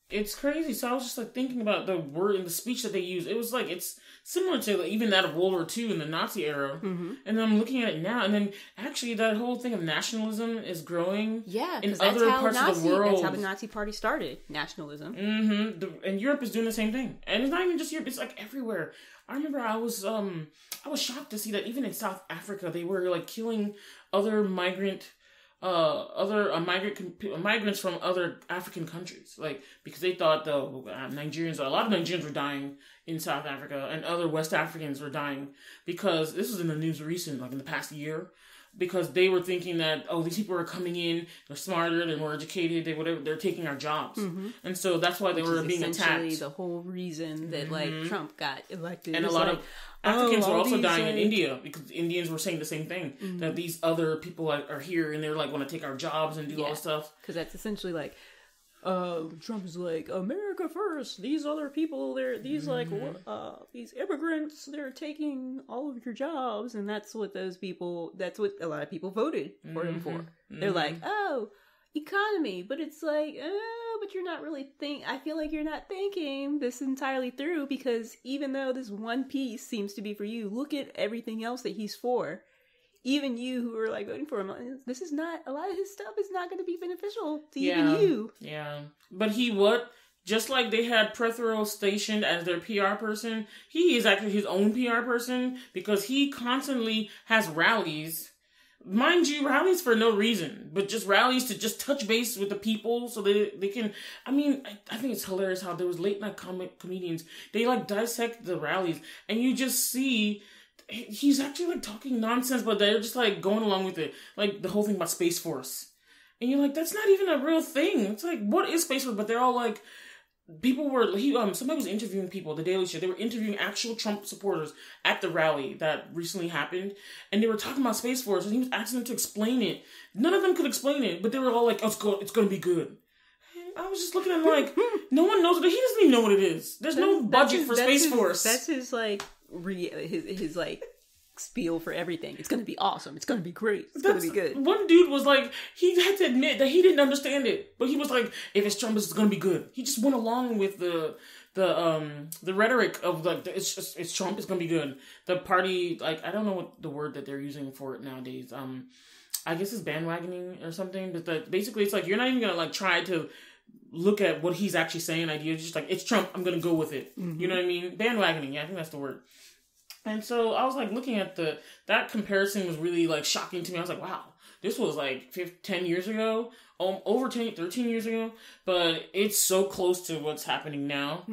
It's crazy. So I was just, like, thinking about the word and the speech that they use. It was like, it's similar to like, even that of World War II in the Nazi era. And then I'm looking at it now, and then actually that whole thing of nationalism is growing in other parts of the world. That's how the Nazi Party started, nationalism. And Europe is doing the same thing. And it's not even just Europe, it's like everywhere. I remember I was shocked to see that even in South Africa, they were like killing other migrants from other African countries, like, because they thought a lot of Nigerians were dying in South Africa, and other West Africans were dying, because this was in the news recent, like in the past year, because they were thinking that, oh, these people are coming in, they're smarter, they're more educated, they're taking our jobs. And so that's why they were being attacked. The whole reason that like Trump got elected. And a lot of Africans were also dying in India because Indians were saying the same thing, that these other people are here and they're like want to take our jobs and do all this stuff. Because that's essentially like, Trump is like, America first. These other people, these immigrants, they're taking all of your jobs, and that's what a lot of people voted for him for. They're like, oh, economy, but it's like, oh, but you're not really I feel like you're not thinking this entirely through, because even though this one piece seems to be for you, look at everything else that he's for. Even you who are like voting for him, this is not, a lot of his stuff is not going to be beneficial to even you. Yeah. But just like they had Prethero stationed as their PR person, he is actually his own PR person because he constantly has rallies. Mind you, rallies for no reason, but just rallies to just touch base with the people so they can, I think it's hilarious how there was late night comedians, they like dissect the rallies and you just see he's actually like talking nonsense, but they're just like going along with it. Like the whole thing about Space Force. And you're like, that's not even a real thing. It's like, what is Space Force? But they're all like, somebody was interviewing people, The Daily Show. They were interviewing actual Trump supporters at the rally that recently happened. And they were talking about Space Force and he was asking them to explain it. None of them could explain it, but they were all like, oh, it's going to be good. And I was just looking at him like, no one knows what he doesn't even know what it is. There's no budget for Space Force. That's his like, his like spiel for everything. It's gonna be awesome. It's gonna be great. It's gonna be good. One dude was like, he had to admit that he didn't understand it, but he was like, if it's Trump, it's gonna be good. He just went along with the rhetoric of like, it's Trump, it's gonna be good. The party, like, I don't know what the word that they're using for it nowadays. I guess it's bandwagoning or something, but basically it's like, you're not even gonna like try to look at what he's actually saying. You're just like, it's Trump, I'm gonna go with it. You know what I mean? Bandwagoning, yeah, I think that's the word. And so I was like looking at that comparison was really like shocking to me. I was like, wow, this was like 10 years ago, over 13 years ago, but it's so close to what's happening now.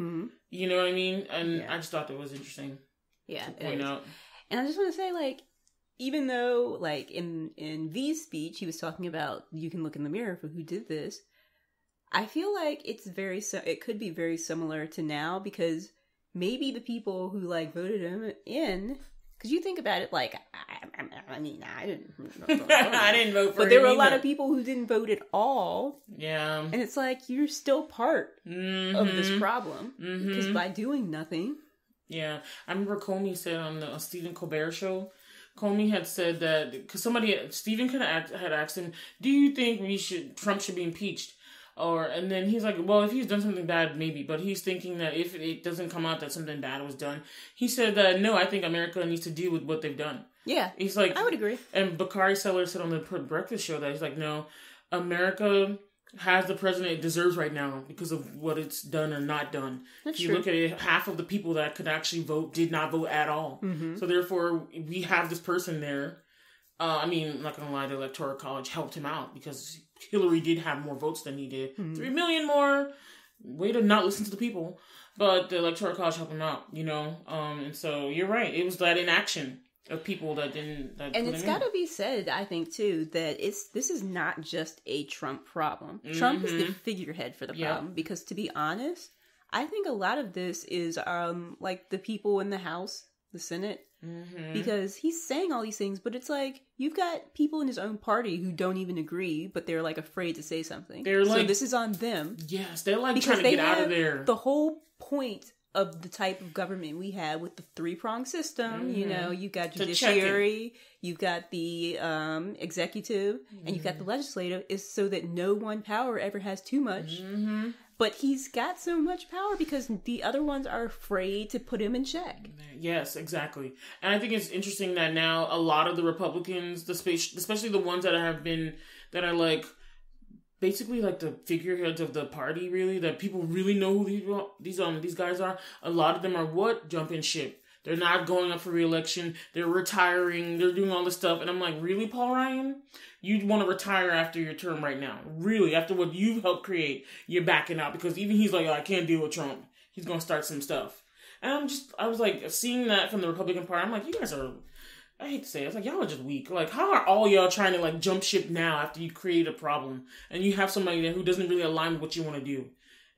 You know what I mean? And I just thought that was interesting. Yeah. To point out. And I just want to say, like, even though like in V's speech, he was talking about, you can look in the mirror for who did this. I feel like it could be very similar to now, because maybe the people who like voted him in, because you think about it, like I didn't I didn't vote for him, but there were a lot of people who didn't vote at all. Yeah, and it's like you're still part of this problem because by doing nothing. Yeah, I remember Comey said on the Stephen Colbert show. Comey had said that because Stephen had asked him, "Do you think Trump should be impeached?" And then he's like, well, if he's done something bad, maybe. But he's thinking that if it doesn't come out that something bad was done, he said that, no, I think America needs to deal with what they've done. Yeah. He's like, I would agree. And Bakari Sellers said on the Breakfast Show that he's like, no, America has the president it deserves right now because of what it's done or not done. That's you true. Look at it, half of the people that could actually vote did not vote at all. So therefore, we have this person there. I'm not going to lie, the Electoral College helped him out because Hillary did have more votes than he did. 3 million more. Way to not listen to the people. But the Electoral College helped him out, you know? And so you're right. It was that inaction of people that didn't... And it's got to be said, I think, too, that this is not just a Trump problem. Trump is the figurehead for the problem. Because to be honest, I think a lot of this is like the people in the House, the Senate, because he's saying all these things, but it's like you've got people in his own party who don't even agree, but they're like afraid to say something. So this is on them. Yes, they're like trying to get out of there. The whole point of the type of government we have with the 3-pronged system, you know, you've got judiciary, you've got the executive, and you've got the legislative, is so that no one power ever has too much. But he's got so much power because the other ones are afraid to put him in check. Yes, exactly. And I think it's interesting that now a lot of the Republicans, especially the ones that are like basically like the figureheads of the party, really, that people really know who these guys are. A lot of them are jumping ship. They're not going up for re-election. They're retiring. They're doing all this stuff. And I'm like, really, Paul Ryan? You'd want to retire after your term right now. Really, after what you've helped create, you're backing out. Because even he's like, I can't deal with Trump. He's going to start some stuff. And I was like, seeing that from the Republican Party, I'm like, you guys are... I hate to say it, it's like, y'all are just weak. Like, how are all y'all trying to, like, jump ship now after you create a problem and you have somebody there who doesn't really align with what you want to do?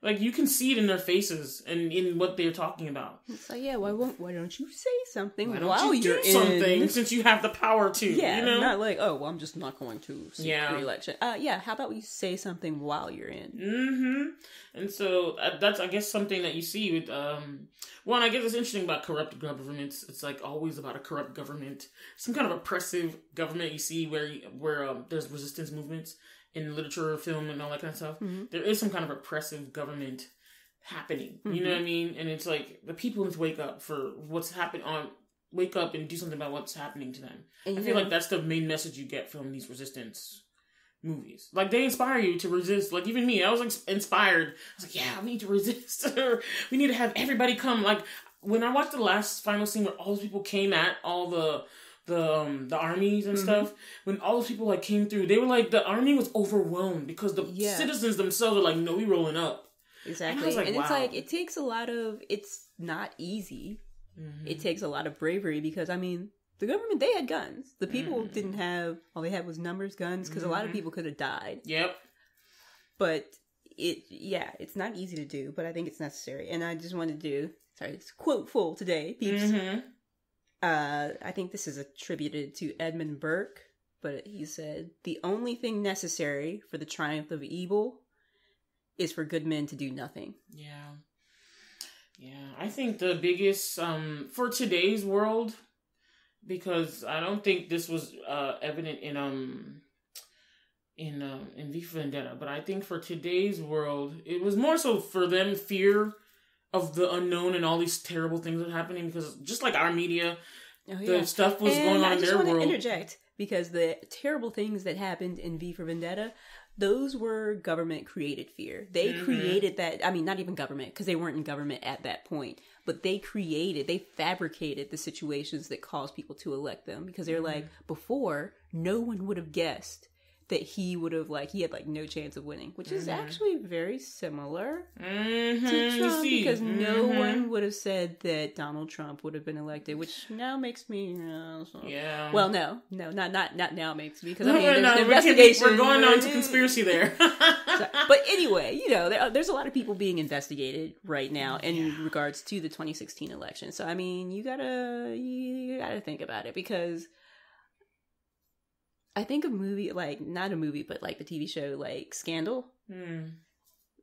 Like, you can see it in their faces and in what they're talking about. It's like, yeah, why don't you say something while you're in something, since you have the power to? Yeah, you know? Not like, oh, well, I'm just not going to seek re-election. Yeah, how about we say something while you're in? Mm-hmm. And so that's, I guess, something that you see with one. I guess it's interesting about corrupt governments. It's like always about a corrupt government, some kind of oppressive government. You see where there's resistance movements in literature, film, and all that kind of stuff. Mm-hmm. There is some kind of oppressive government happening. Mm-hmm. You know what I mean? And it's like the people need to wake up for what's happening wake up and do something about what's happening to them. And I feel like that's the main message you get from these resistance movies. Like, they inspire you to resist. Like, even me, I was like, inspired. I was like, yeah, we need to resist. We need to have everybody come. Like, when I watched the last final scene where all those people came at all the armies and stuff, when all those people like came through, they were like, the army was overwhelmed because the citizens themselves are like, no, we rolling up. Exactly. And it's like, it takes a lot of, it's not easy. Mm-hmm. It takes a lot of bravery because, I mean, the government, they had guns. The people didn't have, all they had was numbers, guns, because a lot of people could have died. Yep. But it's not easy to do, but I think it's necessary. And I just wanted to do, it's quote full today, peeps. Mm-hmm. I think this is attributed to Edmund Burke, but he said, "The only thing necessary for the triumph of evil is for good men to do nothing." Yeah. I think the biggest, for today's world, because I don't think this was evident in V for Vendetta, but I think for today's world, it was more so for them fear of the unknown and all these terrible things that are happening, because just like our media, the stuff was going on in their world. I just want to interject, because the terrible things that happened in V for Vendetta, those were government created fear. They created that. I mean, not even government, because they weren't in government at that point, but they fabricated the situations that caused people to elect them, because they're like, before, no one would have guessed that he would have, like, he had, like, no chance of winning, which is actually very similar to Trump, because no one would have said that Donald Trump would have been elected, which now makes me, yeah. Well, no, not now makes me, because I mean, there's an investigation. We're going on to conspiracy there. But anyway, you know, there's a lot of people being investigated right now in regards to the 2016 election. So, I mean, you gotta think about it, because I think a movie, like, not a movie, but like the TV show, like Scandal,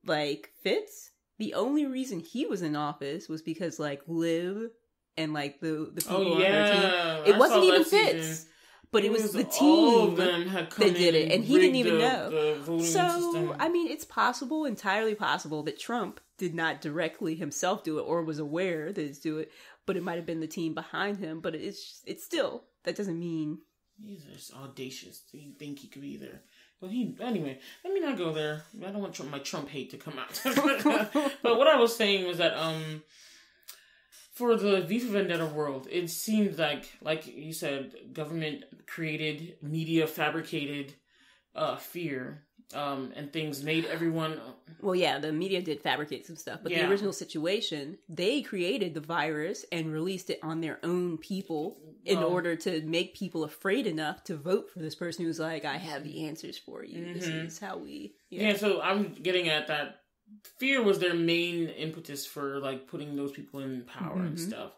like, fits. The only reason he was in office was because, like, Liv and, like, the people on her team. It wasn't even Fitz, but it was the team that did it, and he didn't even know. So, I mean, it's possible, entirely possible, that Trump did not directly himself do it or was aware that it's do it, but it might have been the team behind him. But it's still, that doesn't mean. He's just audacious. You think he could be there. But anyway, let me not go there. I don't want my Trump hate to come out. But what I was saying was that for the V for Vendetta world, it seems like you said, government created, media fabricated fear. And things made everyone. Well, yeah, the media did fabricate some stuff, but the original situation, they created the virus and released it on their own people in order to make people afraid enough to vote for this person who's like, I have the answers for you. This is how we. Yeah, so I'm getting at that. Fear was their main impetus for, like, putting those people in power and stuff.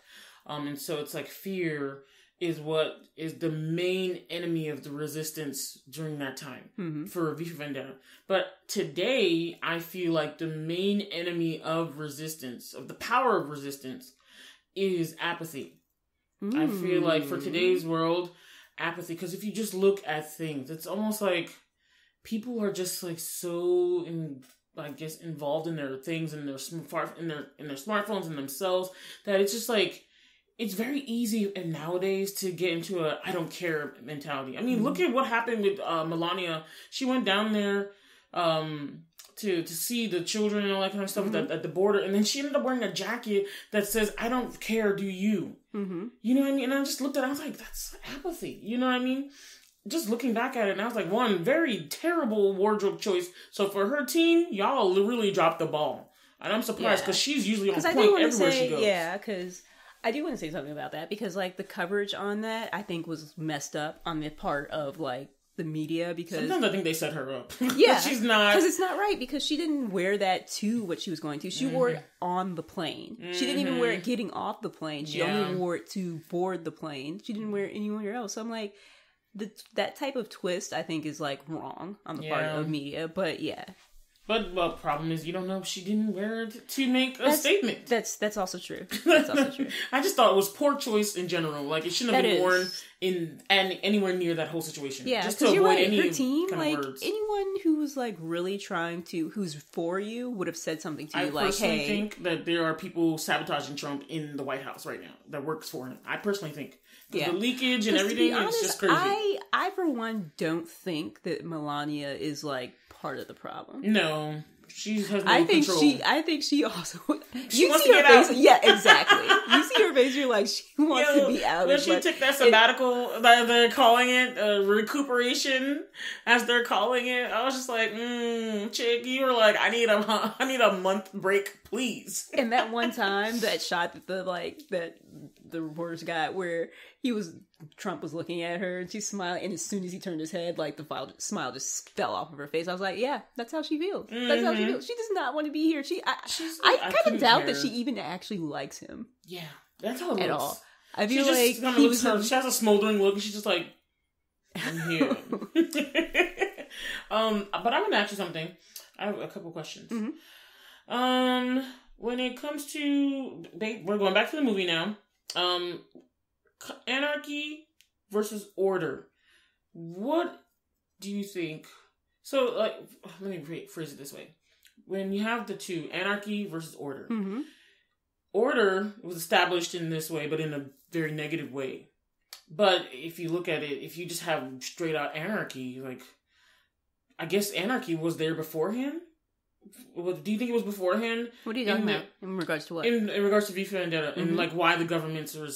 And so it's like fear is what is the main enemy of the resistance during that time for V for Vendetta. But today, I feel like the main enemy of resistance, of the power of resistance, is apathy. I feel like for today's world, apathy, because if you just look at things, it's almost like people are just like so, involved in their things and their smartphones and themselves, that it's just like, it's very easy nowadays to get into a I don't care mentality. I mean, look at what happened with Melania. She went down there to see the children and all that kind of stuff at the border, and then she ended up wearing a jacket that says, I don't care, do you? You know what I mean? And I just looked at it, I was like, that's apathy. You know what I mean? Just looking back at it, and I was like, one, very terrible wardrobe choice. So for her team, y'all really dropped the ball. And I'm surprised, because she's usually on point everywhere she goes. Yeah, because I do want to say something about that because, like, the coverage on that, I think, was messed up on the part of, like, the media because... Sometimes I think they set her up. Yeah. She's not... Because it's not right because she didn't wear that to what she was going to. She wore it on the plane. She didn't even wear it getting off the plane. She only wore it to board the plane. She didn't wear it anywhere else. So I'm like, that type of twist, I think, is, like, wrong on the part of media. But, yeah. But the problem is you don't know if she didn't wear it to make a statement. That's also true. That's also true. I just thought it was poor choice in general. Like, it shouldn't have been worn anywhere near that whole situation. Yeah, just to avoid any her team, kind like, of words. anyone who was, like, really who's for you would have said something to you like, I personally think that there are people sabotaging Trump in the White House right now that works for him. I personally think. The leakage and everything is just crazy. I, for one, don't think that Melania is, like, part of the problem. No. She has no control. I think she also... She wants see to her get face. out. Yeah, exactly. You see her face, you're like, she wants to be out. When she took that sabbatical, they're calling it, recuperation, as they're calling it, I was just like, chick, you were like, I need a month break, please. And that one time, that shot that the reporters got where Trump was looking at her and she's smiling, and as soon as he turned his head, like, the smile just fell off of her face. I was like, yeah, that's how she feels. That's how she feels. She does not want to be here. I kind of doubt that she even actually likes him. Yeah, that's how it looks. At all. I feel like she has a smoldering look and she's just like, I'm here. But I'm gonna ask you something. I have a couple questions. When it comes to, we're going back to the movie now. Anarchy versus order. What do you think? So, like, let me phrase it this way. When you have the two, anarchy versus order. Order was established in this way, but in a very negative way. But if you look at it, if you just have straight out anarchy, like, I guess anarchy was there beforehand? Do you think it was beforehand? What are you talking about? In regards to what? In regards to Vendetta and like why the governments are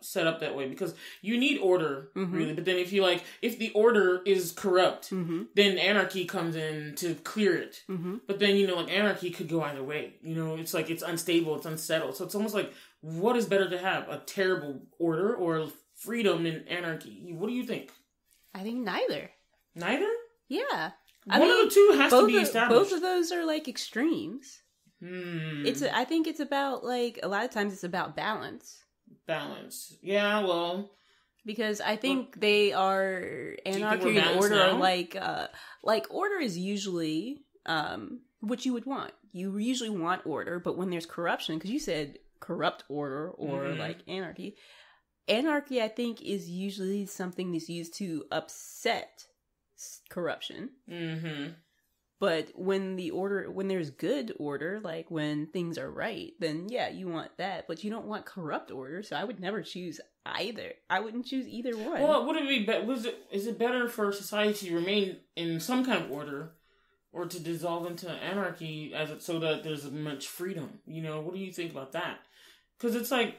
set up that way, because you need order really, but then if the order is corrupt, then anarchy comes in to clear it. But then like anarchy could go either way. It's like it's unstable, it's unsettled. So it's almost like, what is better to have, a terrible order or freedom in anarchy? What do you think? I think neither. Neither? Yeah. One of the two has to be established. Both of those are, like, extremes. I think it's about, like, a lot of times it's about balance. Balance. Yeah, well. Because I think they are, anarchy and order are like, order is usually what you would want. You usually want order, but when there's corruption, because you said corrupt order or, like, anarchy. Anarchy, I think, is usually something that's used to upset corruption. But when there's good order, like when things are right, then yeah, you want that, but you don't want corrupt order. So I would never choose either. I wouldn't choose either one. Well, would it be is it better for society to remain in some kind of order, or to dissolve into anarchy so that there's much freedom? What do you think about that? Because it's like,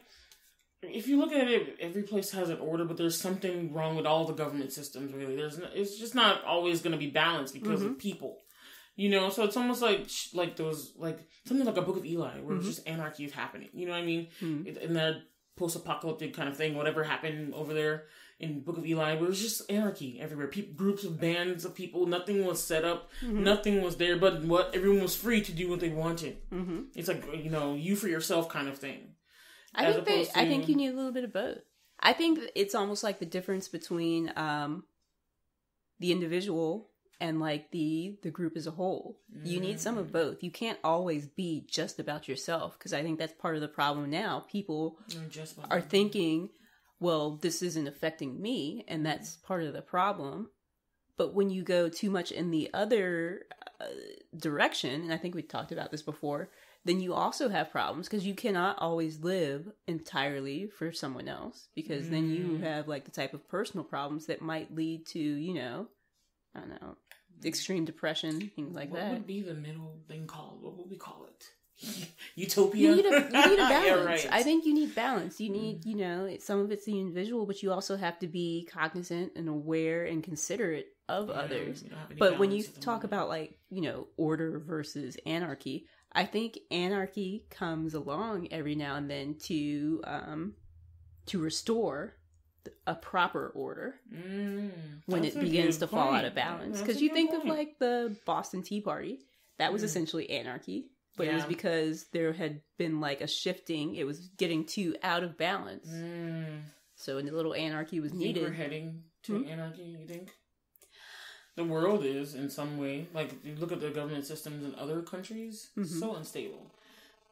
if you look at it, every place has an order, but there's something wrong with all the government systems, really. It's just not always going to be balanced because of people. So it's almost like those, like, something like a Book of Eli, where it's just anarchy is happening. You know what I mean? In that post-apocalyptic kind of thing, whatever happened over there in Book of Eli, where it was just anarchy everywhere. Groups of bands of people, nothing was set up, nothing was there, but everyone was free to do what they wanted. It's like, you for yourself kind of thing. I think you need a little bit of both. I think it's almost like the difference between the individual and like the group as a whole. You need some of both. You can't always be just about yourself, because I think that's part of the problem now. People are thinking, well, this isn't affecting me, and that's part of the problem. But when you go too much in the other direction, and I think we talked about this before, then you also have problems, because you cannot always live entirely for someone else, because then you have like the type of personal problems that might lead to, I don't know, extreme depression, things like that. What would be the middle thing called? What would we call it? Utopia? You need a balance. Yeah, right. I think you need balance. You need, some of it's the individual, but you also have to be cognizant and aware and considerate of others. But when you talk about like, order versus anarchy, I think anarchy comes along every now and then to restore a proper order when it begins to fall out of balance. Because you think of like the Boston Tea Party, that was essentially anarchy, but it was because there had been like a shifting. It was getting too out of balance. So a little anarchy was needed. You think we're heading to anarchy, you think? The world is, in some way. Like, you look at the government systems in other countries, so unstable.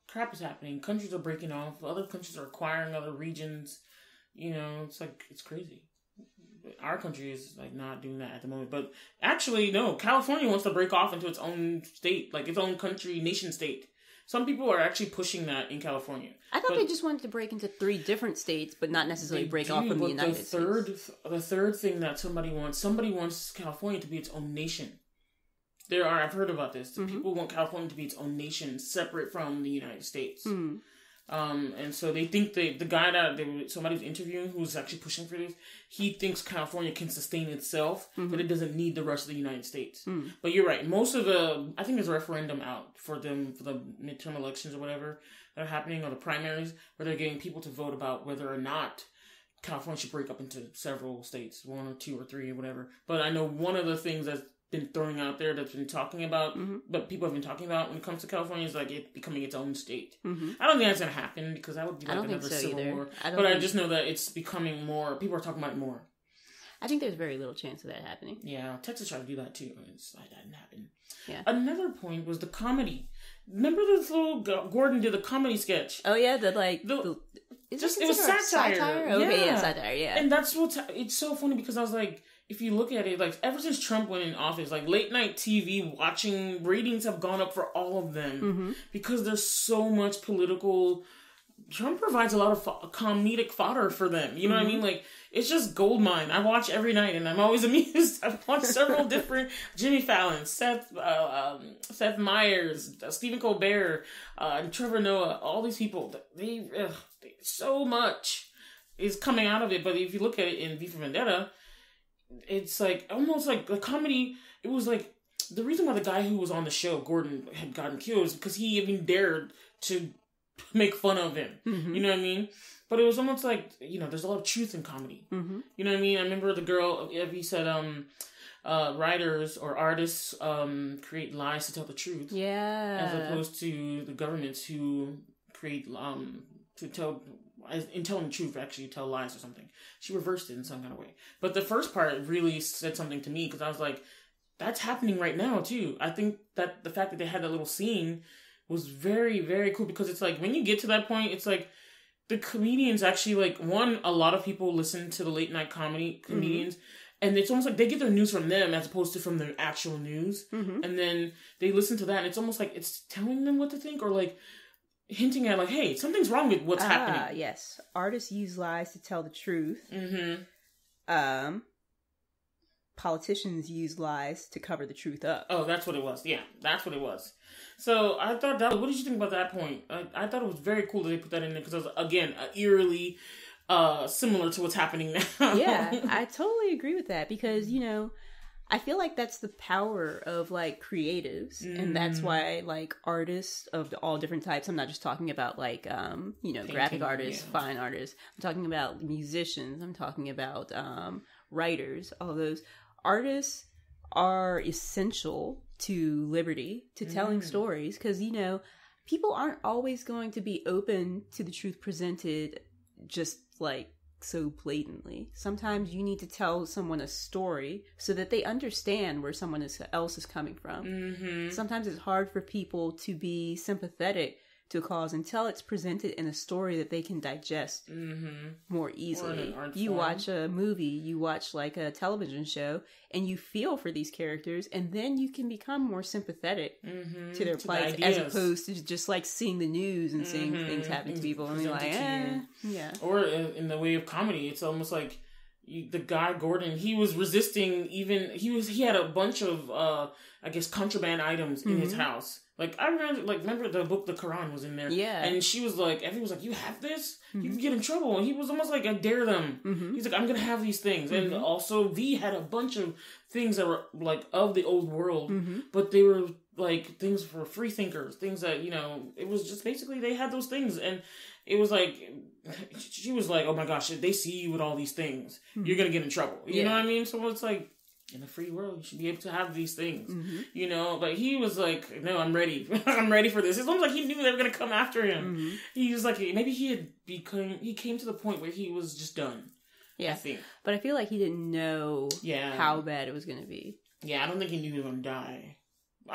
Crap is happening. Countries are breaking off. Other countries are acquiring other regions. You know, it's like, it's crazy. Our country is, like, not doing that at the moment. But actually, no. California wants to break off into its own state. Like, its own country, nation state. Some people are actually pushing that in California. I thought they just wanted to break into 3 different states, but not necessarily break off from the United States. The third thing that somebody wants California to be its own nation. I've heard about this. People want California to be its own nation, separate from the United States. And so they think the guy that somebody was interviewing who was actually pushing for this, he thinks California can sustain itself, but it doesn't need the rest of the United States. But you're right. Most of I think there's a referendum out for the midterm elections or whatever that are happening, or the primaries, where they're getting people to vote about whether or not California should break up into several states, 1 or 2 or 3 or whatever. But I know one of the things that's been throwing out there that's been talking about, but people have been talking about when it comes to California is like it becoming its own state. I don't think that's going to happen because that would be like another civil war. I just know that it's becoming more, people are talking about it more. I think there's very little chance of that happening. Yeah, Texas tried to do that too. That didn't happen. Yeah. Another point was the comedy. Remember this little Gordon did a comedy sketch? Oh yeah, it was satire. Okay, yeah, satire. Yeah, and that's it's so funny because I was like, if you look at it, like ever since Trump went in office, like late night TV watching ratings have gone up for all of them because there's so much political. Trump provides a lot of comedic fodder for them. You know what I mean? Like, it's just goldmine. I watch every night and I'm always amused. I've watched several different Jimmy Fallon, Seth Meyers, Stephen Colbert, and Trevor Noah. All these people, they so much is coming out of it. But if you look at it in V for Vendetta, it's like almost like the comedy. It was like the reason why the guy who was on the show, Gordon, had gotten killed is because he even dared to make fun of him. You know what I mean? But it was almost like, there's a lot of truth in comedy. You know what I mean? I remember the girl, Evey said, writers or artists create lies to tell the truth. Yeah. As opposed to the governments who create, in telling the truth, actually tell lies or something. She reversed it in some kind of way. But the first part really said something to me because I was like, that's happening right now too. I think that the fact that they had that little scene was very, very cool because it's like when you get to that point, it's like the comedians actually like, a lot of people listen to the late night comedians and it's almost like they get their news from them as opposed to from their actual news. And then they listen to that and it's almost like it's telling them what to think or like hinting at like, hey, something's wrong with what's happening. Yes. Artists use lies to tell the truth. Politicians use lies to cover the truth up. Oh, that's what it was. Yeah, that's what it was. So I thought what did you think about that point? I thought it was very cool that they put that in there because it was, again, eerily similar to what's happening now. Yeah, I totally agree with that because, I feel like that's the power of like creatives and that's why like artists of all different types, I'm not just talking about like, Painting, graphic artists, fine artists. I'm talking about musicians. I'm talking about writers, all those. Artists are essential to liberty, to telling stories, because, people aren't always going to be open to the truth presented just like so blatantly. Sometimes you need to tell someone a story so that they understand where someone else is coming from. Sometimes it's hard for people to be sympathetic to a cause until it's presented in a story that they can digest more easily. You watch a movie, you watch like a television show, and you feel for these characters, and then you can become more sympathetic to their plight as opposed to just like seeing the news and seeing things happen to people and you're like, yeah. Or in the way of comedy, it's almost like the guy Gordon, he was resisting he had a bunch of I guess contraband items in his house. Like I remember the book The Quran was in there. Yeah. And she was like, everyone was like, you have this? You can get in trouble. And he was almost like, I dare them. He's like, I'm gonna have these things. And also V had a bunch of things that were like of the old world, but they were like things for free thinkers, things that, it was just basically they had those things. And it was like, she was like, oh my gosh, if they see you with all these things, you're gonna get in trouble. You know what I mean? So it's like, in a free world, you should be able to have these things, But he was like, "No, I'm ready. I'm ready for this." It's almost like he knew they were gonna come after him. He was like, maybe he came to the point where he was just done. Yeah, I think. But I feel like he didn't know how bad it was gonna be. Yeah, I don't think he knew he was gonna die.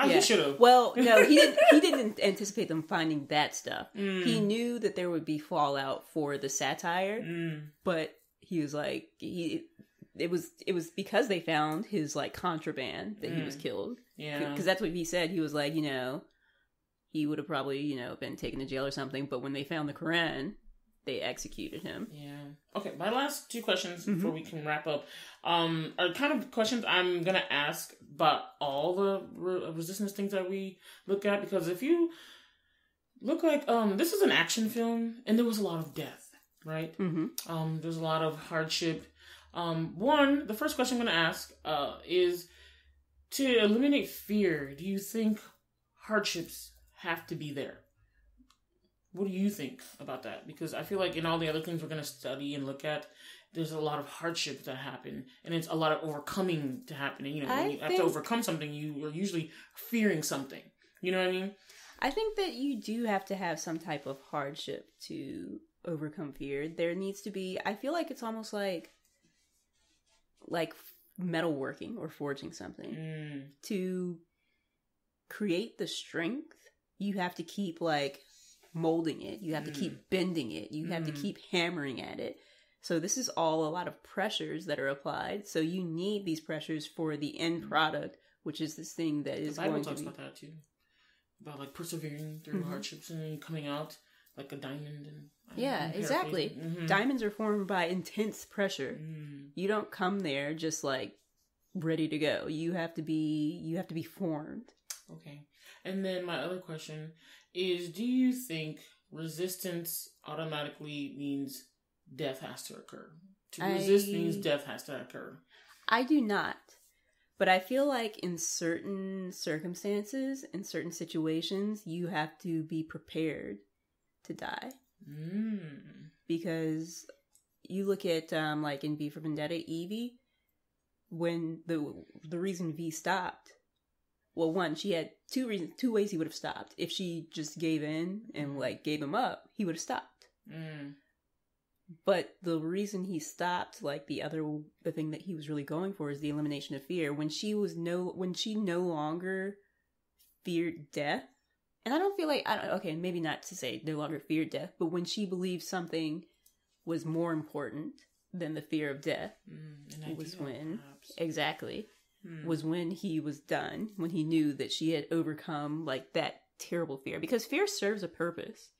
He should have. Well, no, he didn't. He didn't anticipate them finding that stuff. He knew that there would be fallout for the satire, but he was like It was because they found his like contraband that he was killed. Yeah, because that's what he said. He was like, he would have probably been taken to jail or something. But when they found the Quran, they executed him. Yeah. Okay, my last two questions before we can wrap up are kind of questions I'm gonna ask about all the resistance things that we look at, because if you look like this is an action film and there was a lot of death, right? There's a lot of hardship. The first question I'm going to ask is, to eliminate fear, do you think hardships have to be there? What do you think about that? Because I feel like in all the other things we're going to study and look at, there's a lot of hardships that happen, and it's a lot of overcoming to happen. And, when you have to overcome something, you are usually fearing something. You know what I mean? I think that you do have to have some type of hardship to overcome fear. There needs to be, I feel like it's almost like metalworking or forging something. To create the strength, you have to keep molding it. You have to keep bending it. You have to keep hammering at it. So this is all a lot of pressures that are applied. So you need these pressures for the end product, which is this thing that is going to be... The Bible talks about that too. About persevering through hardships and then coming out like a diamond. Yeah, exactly. Diamonds are formed by intense pressure. You don't come there just ready to go. You have to be formed. Okay. And then my other question is, do you think resistance automatically means death has to occur? To resist means death has to occur. I do not. But I feel like in certain circumstances, in certain situations, you have to be prepared to die. Because you look at in V for Vendetta, Evey, when the reason V stopped, well, one, she had two ways he would have stopped. If she just gave in and gave him up, he would have stopped. But the reason he stopped, the thing that he was really going for, is the elimination of fear. When she no longer feared death. And I don't feel okay, maybe not to say no longer feared death, but when she believed something was more important than the fear of death, was when he was done, when he knew that she had overcome that terrible fear. Because fear serves a purpose,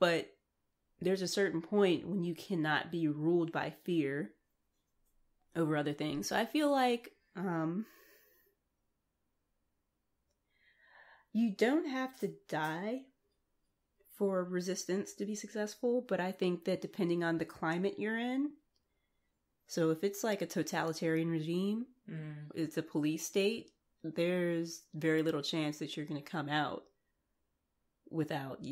but there's a certain point when you cannot be ruled by fear over other things. So I feel like you don't have to die for resistance to be successful, but I think that depending on the climate you're in, so if it's a totalitarian regime, it's a police state, there's very little chance that you're going to come out without,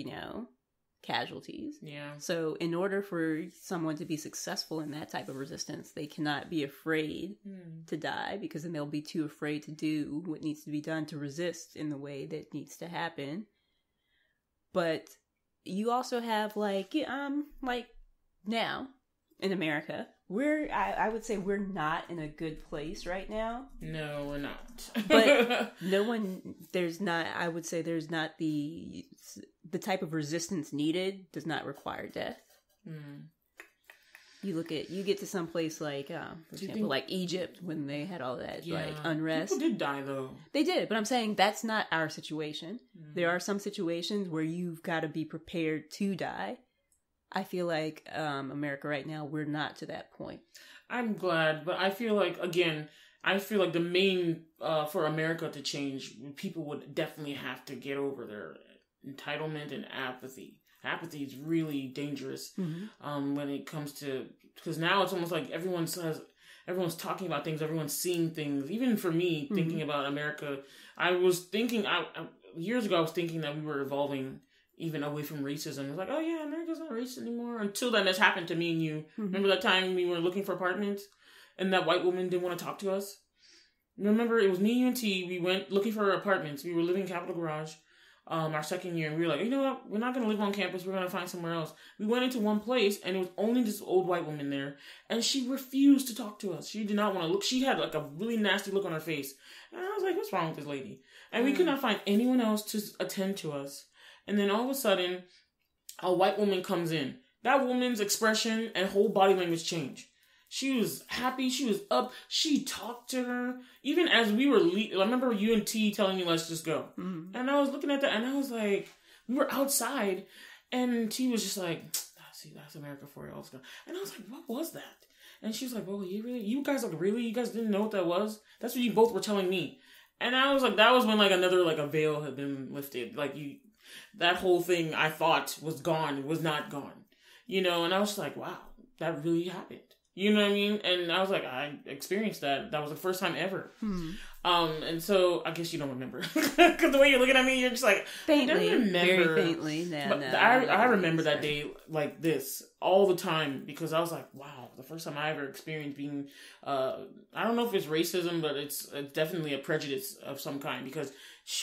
casualties. Yeah. So in order for someone to be successful in that type of resistance, they cannot be afraid to die, because then they'll be too afraid to do what needs to be done to resist in the way that needs to happen. But you also have now in America, I would say we're not in a good place right now. No, we're not. But I would say there's not the type of resistance needed does not require death. You get to some place for example, Egypt, when they had all that unrest. People did die though. They did, but I'm saying that's not our situation. There are some situations where you've got to be prepared to die. I feel like America right now, we're not to that point. I'm glad, but I feel like, again, the main, for America to change, people would definitely have to get over their entitlement and apathy. Apathy is really dangerous when it comes to, because now it's almost like everyone's talking about things, everyone's seeing things. Even for me, thinking about America, I was thinking, years ago, I was thinking that we were evolving even away from racism. It's like, oh yeah, America's not racist anymore. Until then, this happened to me and you. Remember that time we were looking for apartments and that white woman didn't want to talk to us? Remember, it was me, you, and T. We went looking for apartments. We were living in Capitol Garage our second year, and we were like, you know what? We're not going to live on campus. We're going to find somewhere else. We went into one place, and it was only this old white woman there, and she refused to talk to us. She did not want to look. She had like a really nasty look on her face. And I was like, what's wrong with this lady? And we could not find anyone else to attend to us. And then all of a sudden, a white woman comes in. That woman's expression and whole body language changed. She was happy. She was up. She talked to her. Even as we were I remember you and T telling me, let's just go. And I was looking at that and I was like, we were outside and T was just like, see, that's America for you. Let's go. And I was like, what was that? And she was like, well, you guys didn't know what that was? That's what you both were telling me. And I was like, that was when like another, like a veil had been lifted. Like that whole thing I thought was gone, was not gone. You know, and I was like, wow, that really happened. You know what I mean? And I was like, I experienced that. That was the first time ever. And so I guess you don't remember. Because the way you're looking at me, you're just like, faintly, I don't remember. very faintly. I remember that day like this all the time because I was like, wow, the first time I ever experienced being, I don't know if it's racism, but it's definitely a prejudice of some kind because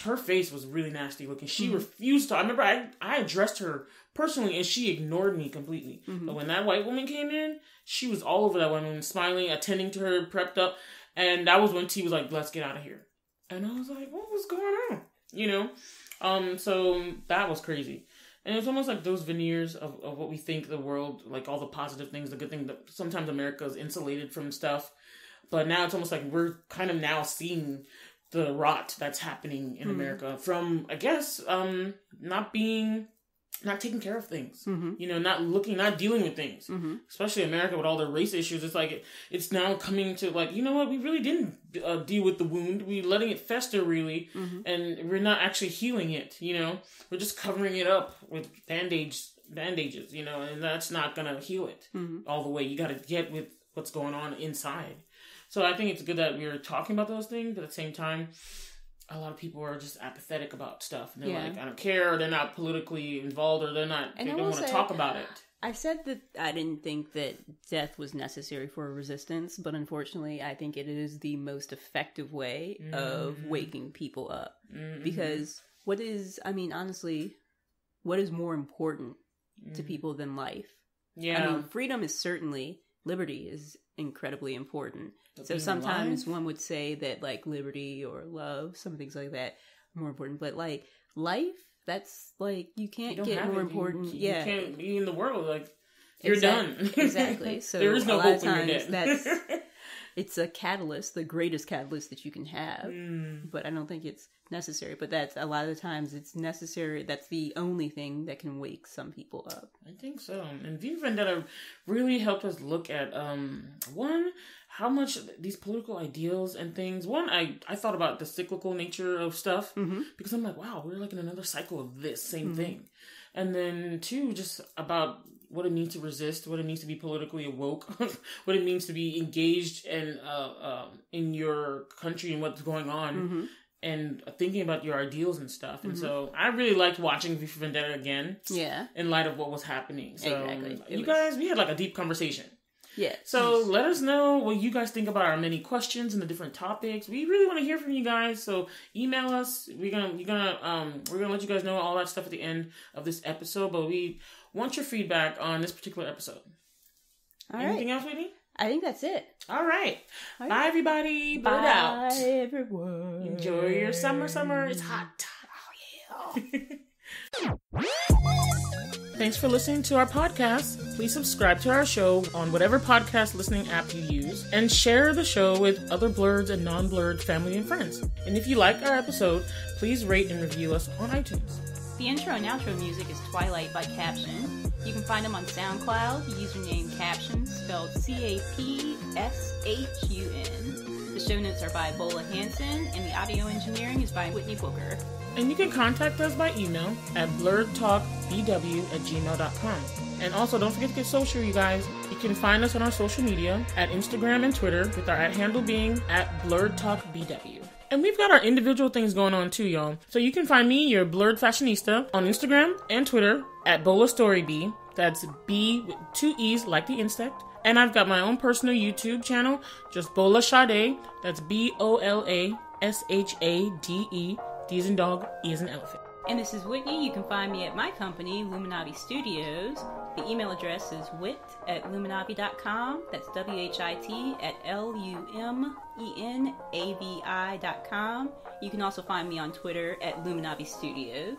her face was really nasty looking. She refused to. I remember I addressed her personally and she ignored me completely. But when that white woman came in, she was all over that woman, smiling, attending to her, prepped up. And that was when T was like, let's get out of here. And I was like, what was going on? You know? So that was crazy. And it's almost like those veneers of what we think the world, like all the positive things, the good thing that sometimes America is insulated from stuff. But now it's almost like we're kind of now seeing the rot that's happening in America from, I guess, not taking care of things, you know, not dealing with things, especially America with all their race issues. It's like, it's now coming to like, you know what, we really didn't deal with the wound. We're letting it fester really. And we're not actually healing it, you know, we're just covering it up with bandages, you know, and that's not going to heal it all the way. You got to get with what's going on inside. So I think it's good that we're talking about those things, but at the same time, a lot of people are just apathetic about stuff. And they're like, I don't care. Or they're not politically involved or they don't want to talk about it. I said that I didn't think that death was necessary for a resistance, but unfortunately, I think it is the most effective way of waking people up. Because honestly, what is more important to people than life? Yeah. I mean, freedom is certainly, liberty is incredibly important. But so sometimes one would say that like liberty or love, some things like that are more important. But like life, that's like, you can't get more important. You can't be in the world. Like you're done. Exactly. So there is no hope when you're dead. It's a catalyst, the greatest catalyst that you can have. But I don't think it's necessary. But that's a lot of the times it's necessary. That's the only thing that can wake some people up. I think so. And V Vendetta really helped us look at, one, how much these political ideals and things. One, I thought about the cyclical nature of stuff because I'm like, wow, we're like in another cycle of this same thing. And then two, just about what it means to resist, what it means to be politically awoke, what it means to be engaged and in your country and what's going on, and thinking about your ideals and stuff. And so I really liked watching V for Vendetta again. Yeah. In light of what was happening. So exactly. Guys, we had like a deep conversation. Yeah. So let us know what you guys think about our many questions and the different topics. We really want to hear from you guys. So email us. We're gonna let you guys know all that stuff at the end of this episode. But we want your feedback on this particular episode. Anything else, Whitney? I think that's it. All right. Bye, everybody. Bird out. Bye, everyone. Enjoy your summer. It's hot. Oh, yeah. Thanks for listening to our podcast. Please subscribe to our show on whatever podcast listening app you use and share the show with other Blerds and non-Blerd family and friends. And if you like our episode, please rate and review us on iTunes. The intro and outro music is Twilight by Caption. You can find them on SoundCloud, username Caption, spelled CAPSHUN. The show notes are by Bola, Hanson, and the audio engineering is by Whitney Booker. And you can contact us by email at blerdtalkbw@gmail.com. And also, don't forget to get social, you guys. You can find us on our social media at Instagram and Twitter, with our @handle being @blerdtalkbw. And we've got our individual things going on too, y'all. So you can find me, your Blerd Fashionista, on Instagram and Twitter at BolaStoryB. That's B with 2 E's like the insect. And I've got my own personal YouTube channel, just Bola Sade. That's BOLASHADE. D as in dog, E as in elephant. And this is Whitney. You can find me at my company, Luminavi Studios. The email address is wit@luminavi.com. That's WHIT@LUMENAVI.com. You can also find me on Twitter at Luminavi Studios.